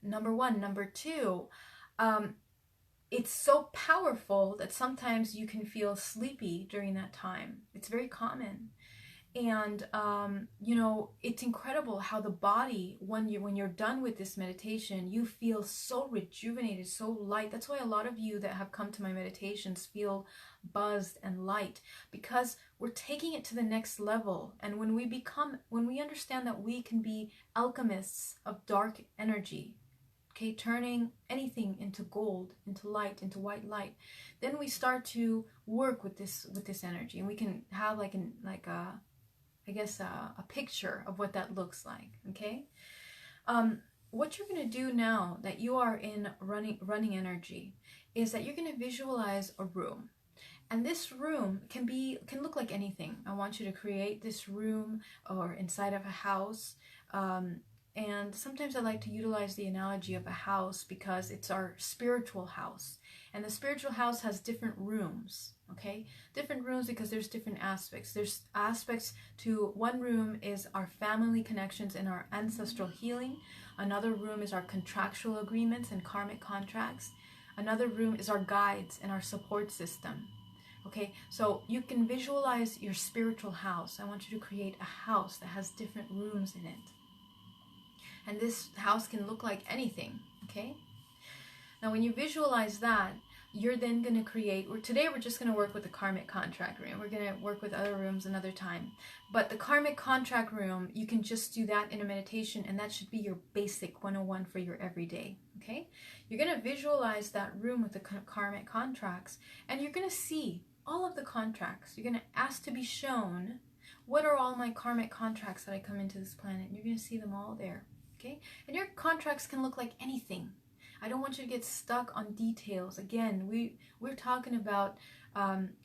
Number 1. Number 2, it's so powerful that sometimes you can feel sleepy during that time. It's very common. And, you know, it's incredible how the body, when you're done with this meditation, you feel so rejuvenated, so light. That's why a lot of you that have come to my meditations feel buzzed and light, because we're taking it to the next level. And when we understand that we can be alchemists of dark energy, okay, turning anything into gold, into light, into white light, then we start to work with this energy, and we can have a picture of what that looks like. Okay, what you're going to do now that you are in running energy is that you're going to visualize a room, and this room can look like anything. I want you to create this room or inside of a house. And sometimes I like to utilize the analogy of a house because it's our spiritual house. And the spiritual house has different rooms, okay? Different rooms because there's different aspects. There's aspects to one room is our family connections and our ancestral healing. Another room is our contractual agreements and karmic contracts. Another room is our guides and our support system. Okay, so you can visualize your spiritual house. I want you to create a house that has different rooms in it. And this house can look like anything, okay? Now, when you visualize that, you're then going to create, today we're just going to work with the karmic contract room. We're going to work with other rooms another time. But the karmic contract room, you can just do that in a meditation, and that should be your basic 101 for your everyday, okay? You're going to visualize that room with the karmic contracts, and you're going to see all of the contracts. You're going to ask to be shown, what are all my karmic contracts that I come into this planet? And you're going to see them all there. Okay, and your contracts can look like anything. I don't want you to get stuck on details. Again, we're talking about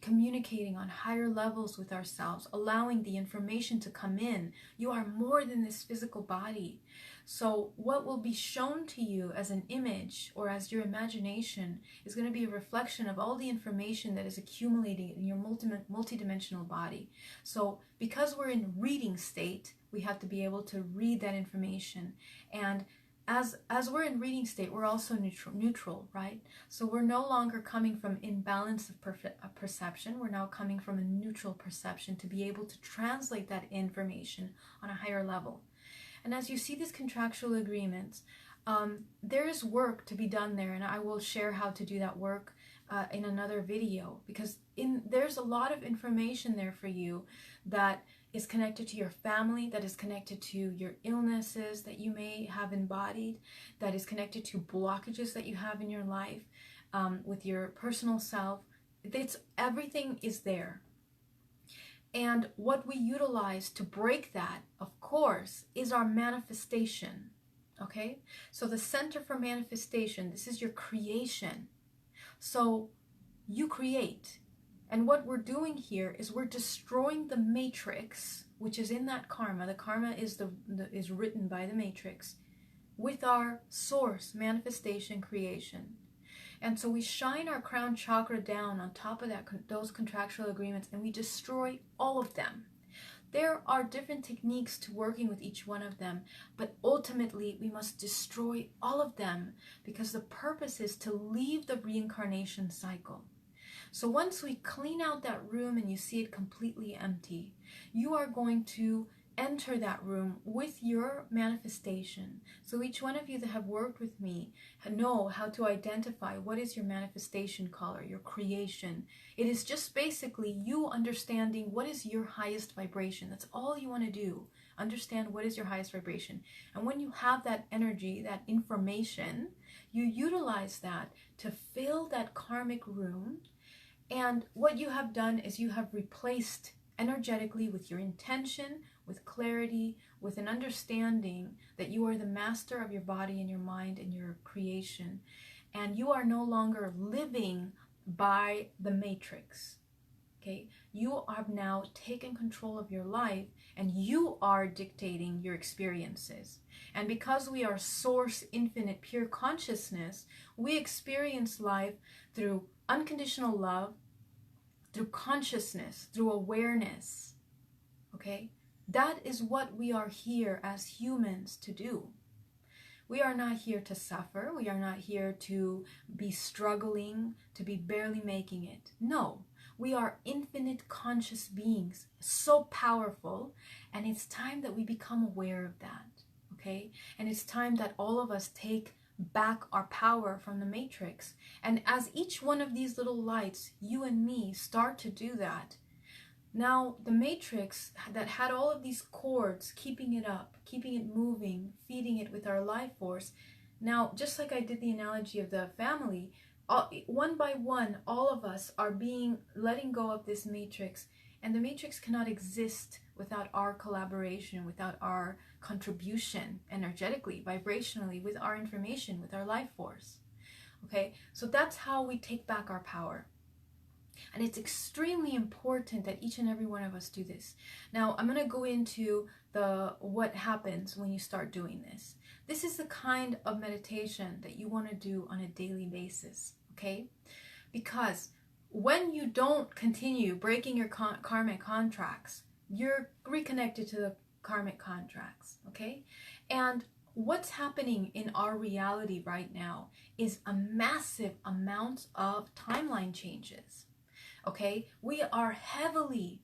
communicating on higher levels with ourselves, allowing the information to come in. You are more than this physical body. So what will be shown to you as an image or as your imagination is going to be a reflection of all the information that is accumulating in your multidimensional body. So because we're in reading state, we have to be able to read that information. And as we're in reading state, we're also neutral, right? So we're no longer coming from imbalance of perception. We're now coming from a neutral perception to be able to translate that information on a higher level. And as you see these contractual agreements, there is work to be done there, and I will share how to do that work in another video, because there's a lot of information there for you that is connected to your family, that is connected to your illnesses that you may have embodied, that is connected to blockages that you have in your life, with your personal self. Everything is there. And what we utilize to break that, of course, is our manifestation. Okay? So the center for manifestation, this is your creation. So you create. And what we're doing here is we're destroying the matrix, which is in that karma. The karma is is written by the matrix with our source, manifestation, creation. And so we shine our crown chakra down on top of those contractual agreements, and we destroy all of them. There are different techniques to working with each one of them, but ultimately we must destroy all of them, because the purpose is to leave the reincarnation cycle. So once we clean out that room and you see it completely empty, you are going to enter that room with your manifestation. So each one of you that have worked with me know how to identify what is your manifestation color, your creation. It is just basically you understanding what is your highest vibration. That's all you want to do. Understand what is your highest vibration. And when you have that energy, that information, you utilize that to fill that karmic room. And what you have done is you have replaced energetically with your intention, with clarity, with an understanding that you are the master of your body and your mind and your creation. And you are no longer living by the matrix. Okay, you have now taken control of your life and you are dictating your experiences. And because we are source, infinite, pure consciousness, we experience life through unconditional love, through consciousness, through awareness. Okay, that is what we are here as humans to do. We are not here to suffer. We are not here to be struggling, to be barely making it. No. We are infinite conscious beings, so powerful, and it's time that we become aware of that, okay? And it's time that all of us take back our power from the matrix. And as each one of these little lights, you and me, start to do that, now the matrix that had all of these cords keeping it up, keeping it moving, feeding it with our life force, now just like I did the analogy of the family, one by one, all of us are letting go of this matrix, and the matrix cannot exist without our collaboration, without our contribution energetically, vibrationally, with our information, with our life force. Okay, so that's how we take back our power. And it's extremely important that each and every one of us do this. Now, I'm going to go into what happens when you start doing this. This is the kind of meditation that you want to do on a daily basis, okay? Because when you don't continue breaking your karmic contracts, you're reconnected to the karmic contracts, okay? And what's happening in our reality right now is a massive amount of timeline changes. Okay, we are heavily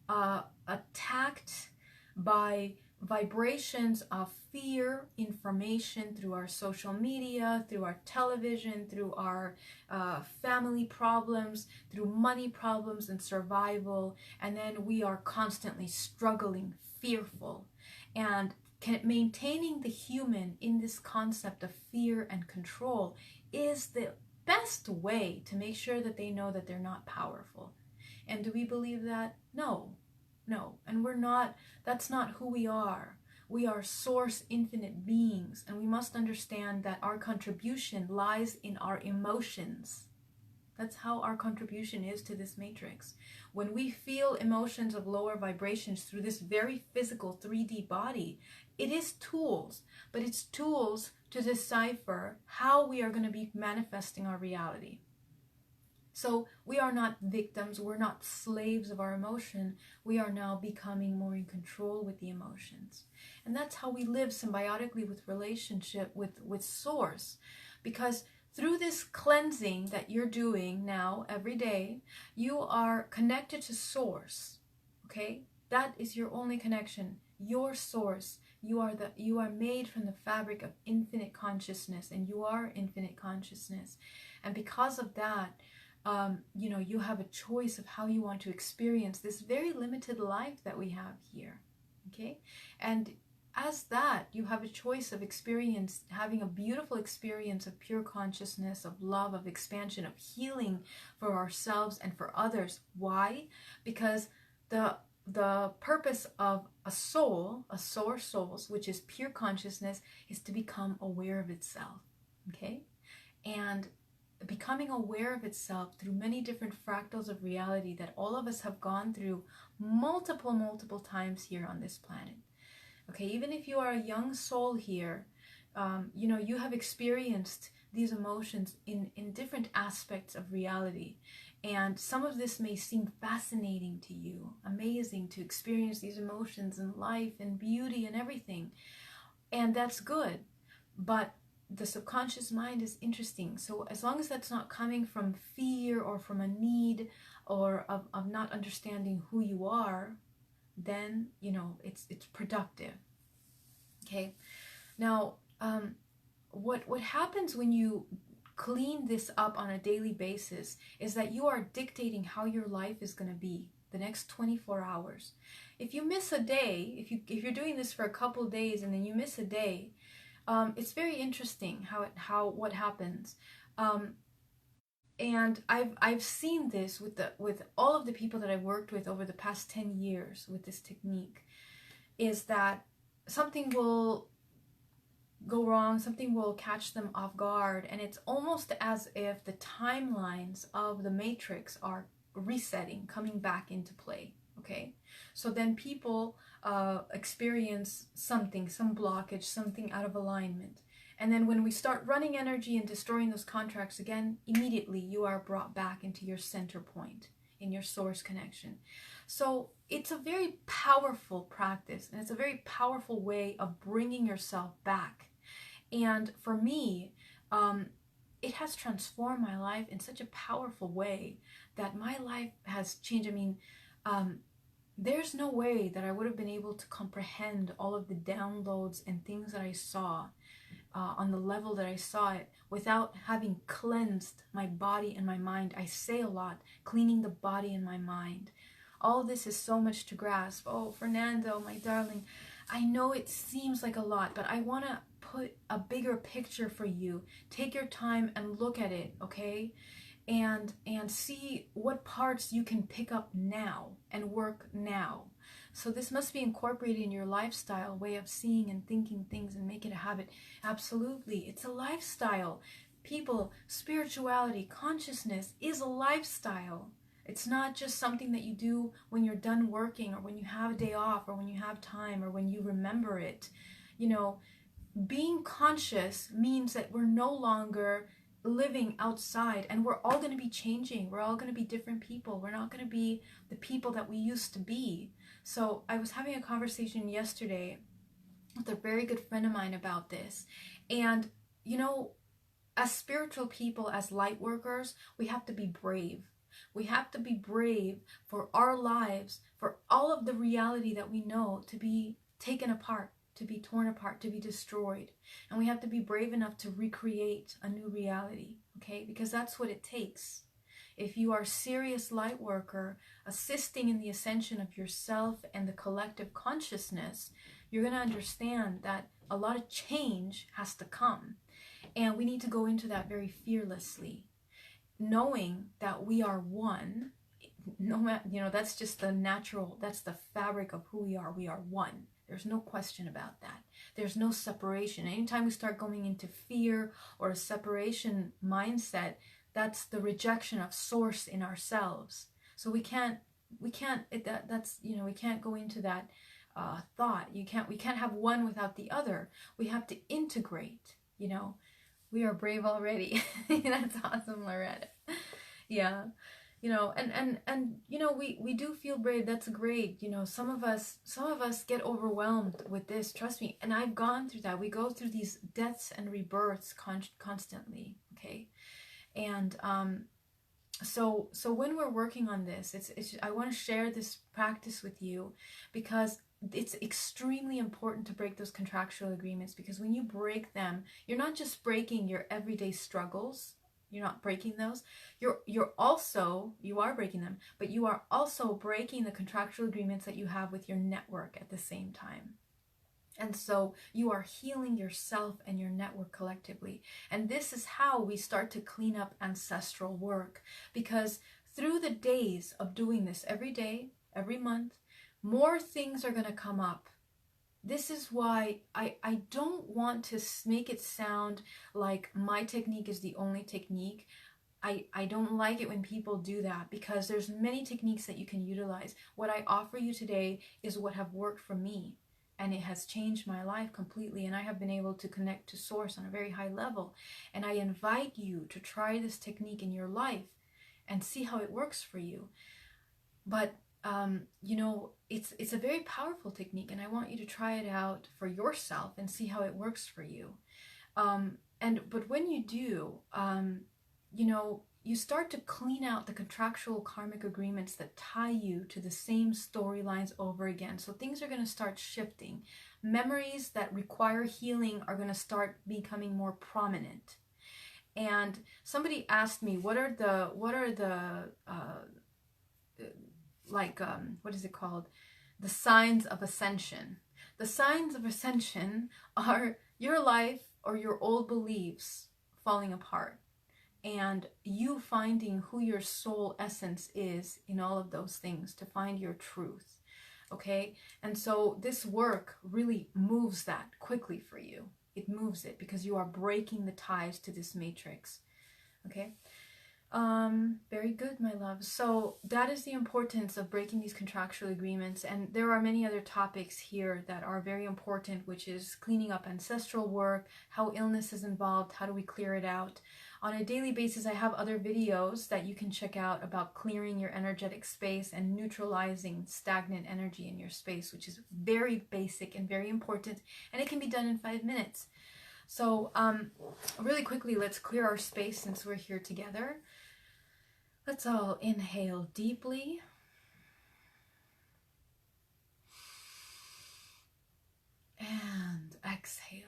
attacked by vibrations of fear, information through our social media, through our television, through our family problems, through money problems and survival. And then we are constantly struggling, fearful. And maintaining the human in this concept of fear and control is the best way to make sure that they know that they're not powerful. And do we believe that? No. And we're not, that's not who we are. We are source infinite beings, and we must understand that our contribution lies in our emotions. That's how our contribution is to this matrix. When we feel emotions of lower vibrations through this very physical 3D body, it is tools, but it's tools to decipher how we are going to be manifesting our reality. So we are not victims, we're not slaves of our emotion. We are now becoming more in control with the emotions. And that's how we live symbiotically with relationship with source. Because through this cleansing that you're doing now every day, you are connected to source. Okay? That is your only connection. Your source. You are made from the fabric of infinite consciousness, and you are infinite consciousness. And because of that, you have a choice of how you want to experience this very limited life that we have here. Okay? And as that, you have a choice of having a beautiful experience of pure consciousness, of love, of expansion, of healing for ourselves and for others. Why? Because the purpose of a soul, souls, which is pure consciousness, is to become aware of itself. Okay? And becoming aware of itself through many different fractals of reality that all of us have gone through multiple times here on this planet. Okay, even if you are a young soul here, you have experienced these emotions in different aspects of reality. And some of this may seem fascinating to you, amazing to experience these emotions and life and beauty and everything. And that's good. But the subconscious mind is interesting. So as long as that's not coming from fear or from a need or of not understanding who you are, then, you know, it's productive. Okay. Now, what happens when you clean this up on a daily basis is that you are dictating how your life is going to be the next 24 hours. If you miss a day, if you're doing this for a couple days and then you miss a day, it's very interesting what happens. And I've seen this with all of the people that I've worked with over the past 10 years with this technique, is that something will go wrong, something will catch them off guard, and it's almost as if the timelines of the matrix are resetting, coming back into play. Okay, so then people experience something, some blockage, something out of alignment, and then when we start running energy and destroying those contracts again, immediately you are brought back into your center point, in your source connection. So it's a very powerful practice, and it's a very powerful way of bringing yourself back. And for me, it has transformed my life in such a powerful way that my life has changed. I mean, there's no way that I would have been able to comprehend all of the downloads and things that I saw on the level that I saw it without having cleansed my body and my mind. I say a lot, cleaning the body and my mind. All this is so much to grasp. Oh, Fernando, my darling, I know it seems like a lot, but I want to put a bigger picture for you. Take your time and look at it, okay? And see what parts you can pick up now and work now. So this must be incorporated in your lifestyle, way of seeing and thinking things, and make it a habit. Absolutely. It's a lifestyle. People, spirituality, consciousness is a lifestyle. It's not just something that you do when you're done working, or when you have a day off, or when you have time, or when you remember it. You know, being conscious means that we're no longer living outside, and we're all going to be changing. We're all going to be different people. We're not going to be the people that we used to be. So I was having a conversation yesterday with a very good friend of mine about this. And, you know, as spiritual people, as light workers, we have to be brave. We have to be brave for our lives, for all of the reality that we know to be taken apart, to be torn apart, to be destroyed. And we have to be brave enough to recreate a new reality, okay? Because that's what it takes. If you are a serious light worker, assisting in the ascension of yourself and the collective consciousness, you're going to understand that a lot of change has to come. And we need to go into that very fearlessly, knowing that we are one. No matter, you know, that's just the natural, that's the fabric of who we are. We are one. There's no question about that. There's no separation. Anytime we start going into fear or a separation mindset, that's the rejection of source in ourselves. So we can't that's, you know, we can't go into that thought. We can't have one without the other. We have to integrate, you know. We are brave already. That's awesome, Loretta. Yeah. You know, and you know, we do feel brave. That's great. You know, some of us get overwhelmed with this. Trust me. And I've gone through that. We go through these deaths and rebirths constantly. Okay. And so when we're working on this, it's I want to share this practice with you, because it's extremely important to break those contractual agreements, because when you break them, you're not just breaking your everyday struggles. You're not breaking those. You are breaking them, but you are also breaking the contractual agreements that you have with your network at the same time. And so you are healing yourself and your network collectively. And this is how we start to clean up ancestral work, because through the days of doing this every day, every month, more things are going to come up. This is why I don't want to make it sound like my technique is the only technique. I don't like it when people do that, because there's many techniques that you can utilize. What I offer you today is what have worked for me, and it has changed my life completely, and I have been able to connect to source on a very high level. And I invite you to try this technique in your life and see how it works for you. But you know, it's a very powerful technique, and I want you to try it out for yourself and see how it works for you. But when you do, you know, you start to clean out the contractual karmic agreements that tie you to the same storylines over again. So things are going to start shifting. Memories that require healing are going to start becoming more prominent. And somebody asked me, what are the what is it called? The signs of ascension. The signs of ascension are your life or your old beliefs falling apart, and you finding who your soul essence is in all of those things, to find your truth. Okay? And so this work really moves that quickly for you. It moves it because you are breaking the ties to this matrix. Okay? Very good, my love. So that is the importance of breaking these contractual agreements. And there are many other topics here that are very important, which is cleaning up ancestral work, how illness is involved, how do we clear it out. On a daily basis, I have other videos that you can check out about clearing your energetic space and neutralizing stagnant energy in your space, which is very basic and very important. And it can be done in 5 minutes. So really quickly, let's clear our space since we're here together. Let's all inhale deeply. And exhale.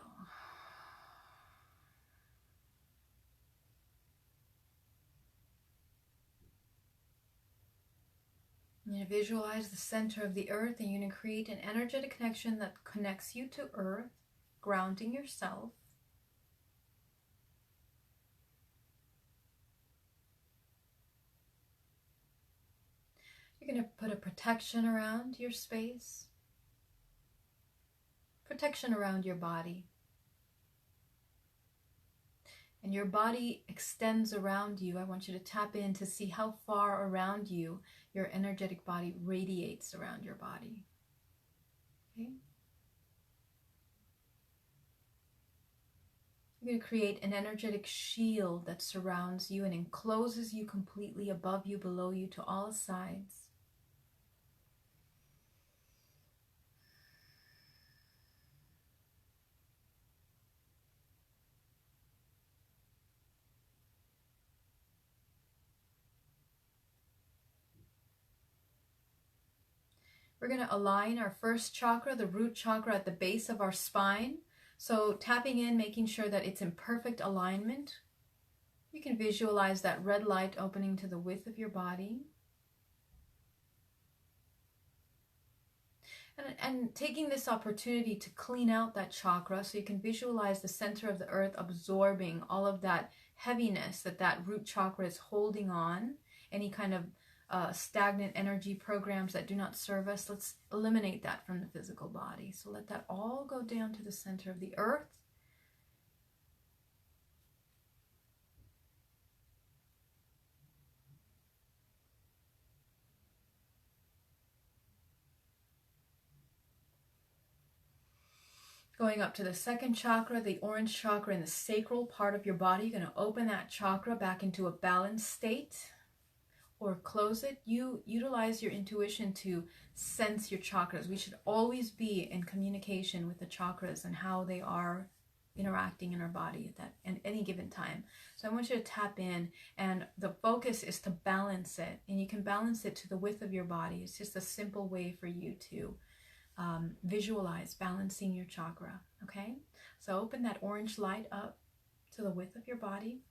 You're going to visualize the center of the earth, and you're going to create an energetic connection that connects you to earth, grounding yourself. You're going to put a protection around your space, protection around your body. And your body extends around you. I want you to tap in to see how far around you your energetic body radiates around your body. Okay? You're going to create an energetic shield that surrounds you and encloses you completely, above you, below you, to all sides. We're going to align our first chakra, the root chakra, at the base of our spine. So tapping in, making sure that it's in perfect alignment. You can visualize that red light opening to the width of your body. And taking this opportunity to clean out that chakra, so you can visualize the center of the earth absorbing all of that heaviness that root chakra is holding on, any kind of stagnant energy programs that do not serve us. Let's eliminate that from the physical body. So let that all go down to the center of the earth. Going up to the second chakra, the orange chakra in the sacral part of your body. You're going to open that chakra back into a balanced state, or close it. You utilize your intuition to sense your chakras. We should always be in communication with the chakras and how they are interacting in our body at any given time. So I want you to tap in, and the focus is to balance it, and you can balance it to the width of your body. It's just a simple way for you to visualize balancing your chakra. Okay, so open that orange light up to the width of your body.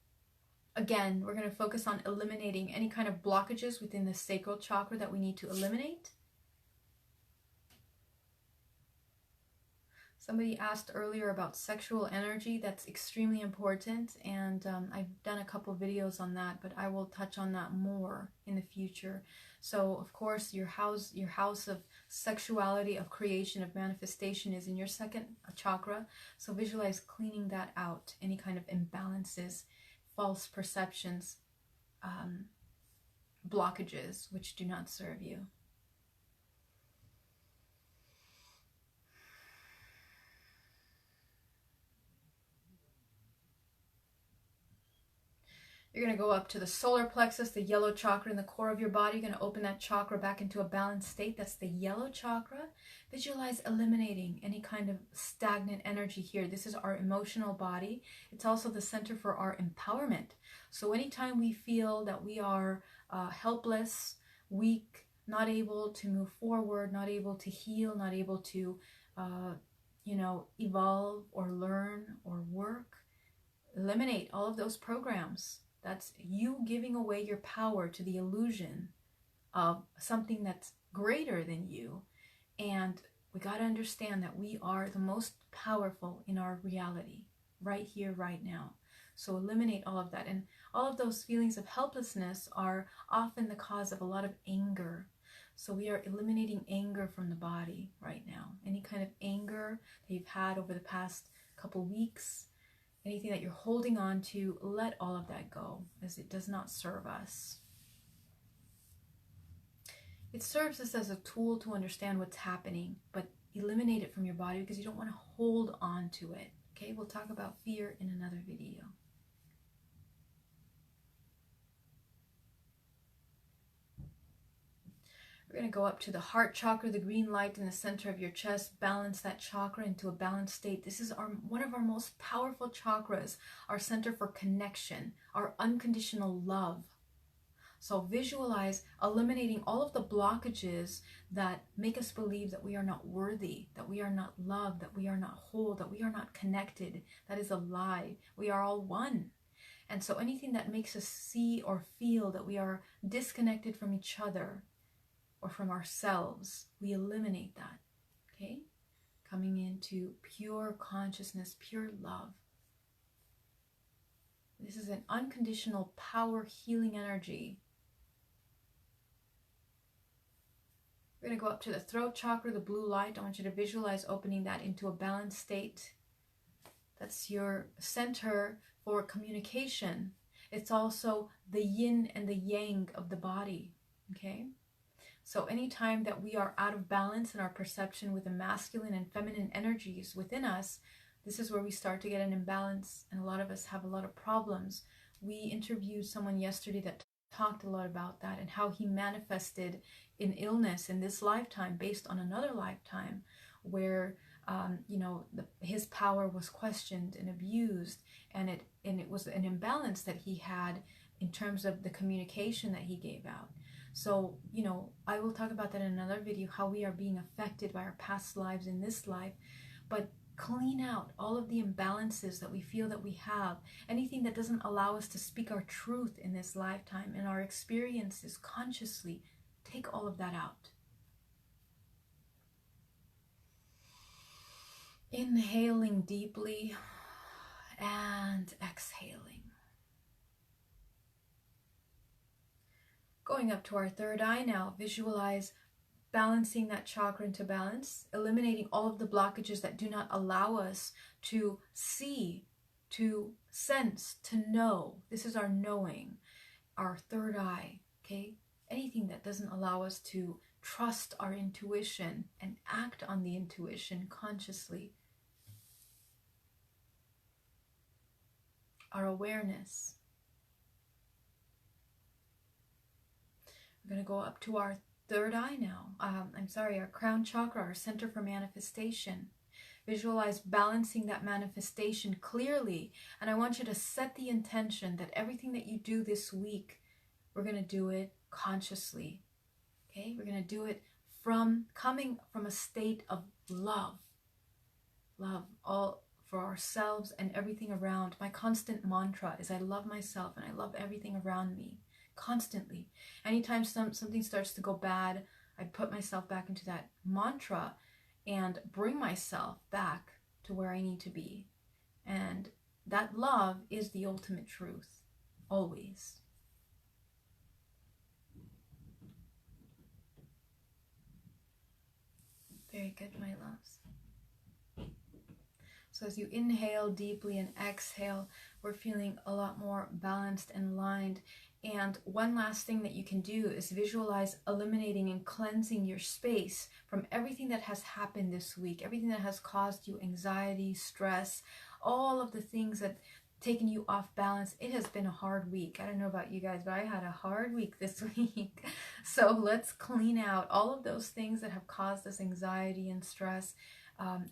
Again, we're going to focus on eliminating any kind of blockages within the sacral chakra that we need to eliminate. Somebody asked earlier about sexual energy. That's extremely important, and I've done a couple videos on that, but I will touch on that more in the future. So, of course, your house of sexuality, of creation, of manifestation is in your second chakra. So visualize cleaning that out, any kind of imbalances, false perceptions, blockages which do not serve you. You're going to go up to the solar plexus, the yellow chakra in the core of your body. You're going to open that chakra back into a balanced state. That's the yellow chakra. Visualize eliminating any kind of stagnant energy here. This is our emotional body. It's also the center for our empowerment. So anytime we feel that we are helpless, weak, not able to move forward, not able to heal, not able to, evolve or learn or work, eliminate all of those programs. That's you giving away your power to the illusion of something that's greater than you. And we got to understand that we are the most powerful in our reality, right here, right now. So eliminate all of that. And all of those feelings of helplessness are often the cause of a lot of anger. So we are eliminating anger from the body right now. Any kind of anger that you've had over the past couple weeks, anything that you're holding on to, let all of that go, as it does not serve us. It serves us as a tool to understand what's happening, but eliminate it from your body because you don't want to hold on to it. Okay, we'll talk about fear in another video. We're going to go up to the heart chakra, the green light in the center of your chest. Balance that chakra into a balanced state. This is one of our most powerful chakras, our center for connection, our unconditional love. So visualize eliminating all of the blockages that make us believe that we are not worthy, that we are not loved, that we are not whole, that we are not connected. That is a lie. We are all one. And so anything that makes us see or feel that we are disconnected from each other or from ourselves, we eliminate that. Okay? Coming into pure consciousness, pure love. This is an unconditional power healing energy. We're going to go up to the throat chakra, the blue light. I want you to visualize opening that into a balanced state. That's your center for communication. It's also the yin and the yang of the body. Okay? So anytime that we are out of balance in our perception with the masculine and feminine energies within us, this is where we start to get an imbalance, and a lot of us have a lot of problems. We interviewed someone yesterday that talked a lot about that and how he manifested in illness in this lifetime based on another lifetime where his power was questioned and abused, and it was an imbalance that he had in terms of the communication that he gave out. So, I will talk about that in another video, how we are being affected by our past lives in this life. But clean out all of the imbalances that we feel that we have, anything that doesn't allow us to speak our truth in this lifetime and our experiences consciously. Take all of that out. Inhaling deeply and exhaling. Going up to our third eye now, visualize balancing that chakra into balance, eliminating all of the blockages that do not allow us to see, to sense, to know. This is our knowing, our third eye, okay? Anything that doesn't allow us to trust our intuition and act on the intuition consciously. Our awareness. We're going to go up to our third eye now. Our crown chakra, our center for manifestation. Visualize balancing that manifestation clearly. And I want you to set the intention that everything that you do this week, we're going to do it consciously. Okay? We're going to do it coming from a state of love. Love all for ourselves and everything around. My constant mantra is I love myself and I love everything around me. Constantly. Anytime something starts to go bad, I put myself back into that mantra and bring myself back to where I need to be. And that love is the ultimate truth, always. Very good, my loves. So as you inhale deeply and exhale, we're feeling a lot more balanced and aligned. And one last thing that you can do is visualize eliminating and cleansing your space from everything that has happened this week, everything that has caused you anxiety, stress, all of the things that taken you off balance. It has been a hard week. I don't know about you guys, but I had a hard week this week. So let's clean out all of those things that have caused us anxiety and stress,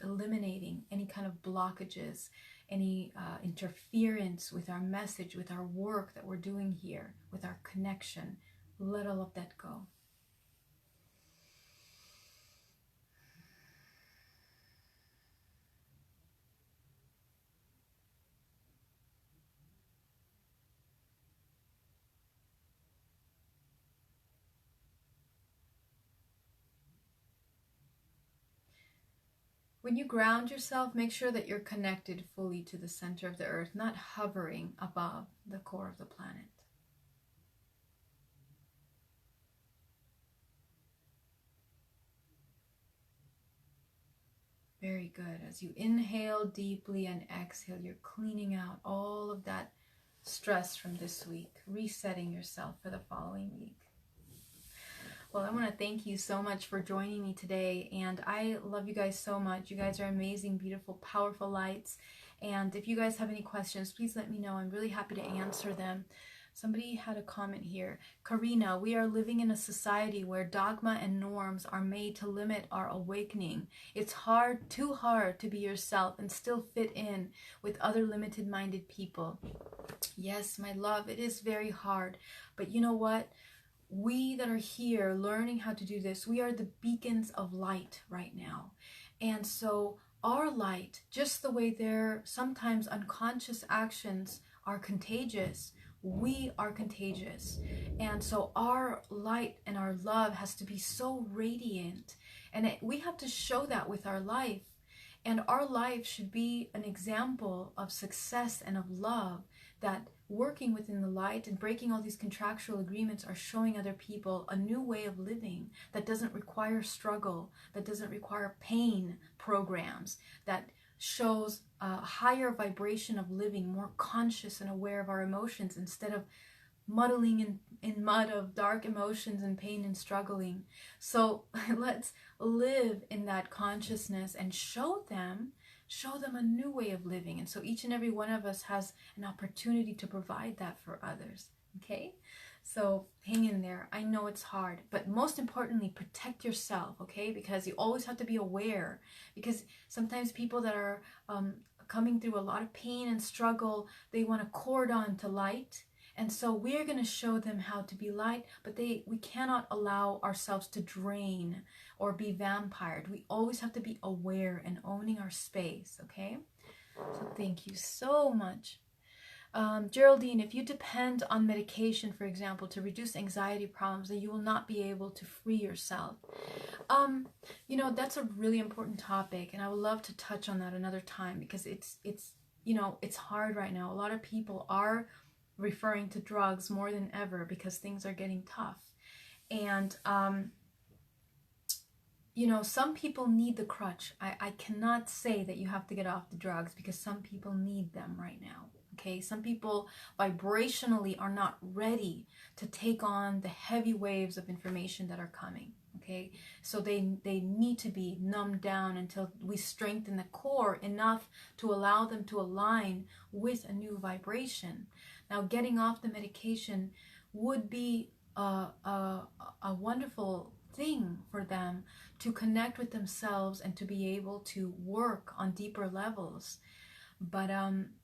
eliminating any kind of blockages, any interference with our message, with our work that we're doing here, with our connection. Let all of that go. When you ground yourself, make sure that you're connected fully to the center of the earth, not hovering above the core of the planet. Very good. As you inhale deeply and exhale, you're cleaning out all of that stress from this week, resetting yourself for the following week. Well, I want to thank you so much for joining me today, and I love you guys so much. You guys are amazing, beautiful, powerful lights, and if you guys have any questions, please let me know. I'm really happy to answer them. Somebody had a comment here. Karina, we are living in a society where dogma and norms are made to limit our awakening. It's hard, too hard to be yourself and still fit in with other limited-minded people. Yes, my love, it is very hard, but you know what? We that are here learning how to do this, we are the beacons of light right now. And so our light, just the way their sometimes unconscious actions are contagious, we are contagious. And so our light and our love has to be so radiant. And we have to show that with our life. And our life should be an example of success and of love, that working within the light and breaking all these contractual agreements are showing other people a new way of living that doesn't require struggle, that doesn't require pain programs, that shows a higher vibration of living, more conscious and aware of our emotions instead of muddling in mud of dark emotions and pain and struggling. So let's live in that consciousness and show them a new way of living. And so each and every one of us has an opportunity to provide that for others. Okay? So hang in there. I know it's hard, but most importantly, protect yourself, okay? Because you always have to be aware, because sometimes people that are coming through a lot of pain and struggle, they want to cord on to light. And so we're going to show them how to be light, but we cannot allow ourselves to drain or be vampired. We always have to be aware and owning our space, okay? So thank you so much. Geraldine, if you depend on medication, for example, to reduce anxiety problems, then you will not be able to free yourself. You know, that's a really important topic, and I would love to touch on that another time, because it's you know, it's hard right now. A lot of people are referring to drugs more than ever because things are getting tough. And you know, some people need the crutch. I cannot say that you have to get off the drugs, because some people need them right now. Okay, some people vibrationally are not ready to take on the heavy waves of information that are coming. Okay, so they need to be numbed down until we strengthen the core enough to allow them to align with a new vibration. Now, getting off the medication would be a wonderful thing for them to connect with themselves and to be able to work on deeper levels. But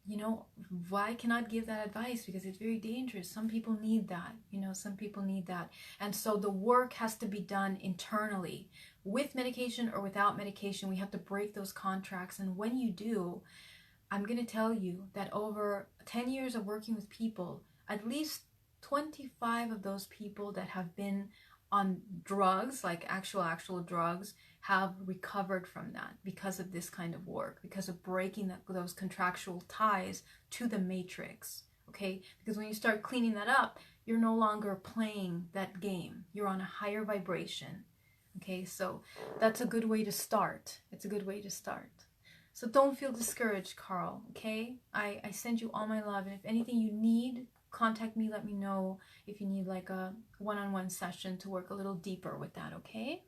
you know, why cannot give that advice? Because it's very dangerous. Some people need that, you know, some people need that. And so the work has to be done internally. With medication or without medication, we have to break those contracts. And when you do, I'm going to tell you that over 10 years of working with people, at least 25 of those people that have been on drugs, like actual drugs, have recovered from that because of this kind of work, because of breaking those contractual ties to the matrix. Okay, because when you start cleaning that up, you're no longer playing that game. You're on a higher vibration. Okay, so that's a good way to start. It's a good way to start. So don't feel discouraged, Carl, okay? I send you all my love, and if anything you need, contact me, let me know if you need like a one-on-one session to work a little deeper with that, okay?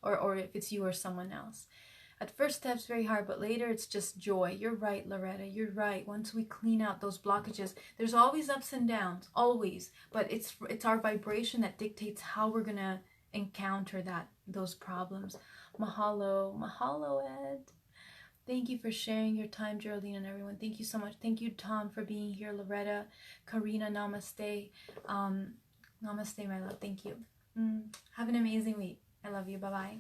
Or if it's you or someone else. At first steps very hard, but later it's just joy. You're right, Loretta. You're right. Once we clean out those blockages, there's always ups and downs, always. But it's our vibration that dictates how we're gonna encounter those problems. Mahalo, mahalo, Ed. Thank you for sharing your time, Geraldine, and everyone. Thank you so much. Thank you, Tom, for being here. Loretta, Karina, namaste. Namaste, my love. Thank you. Have an amazing week. I love you. Bye-bye.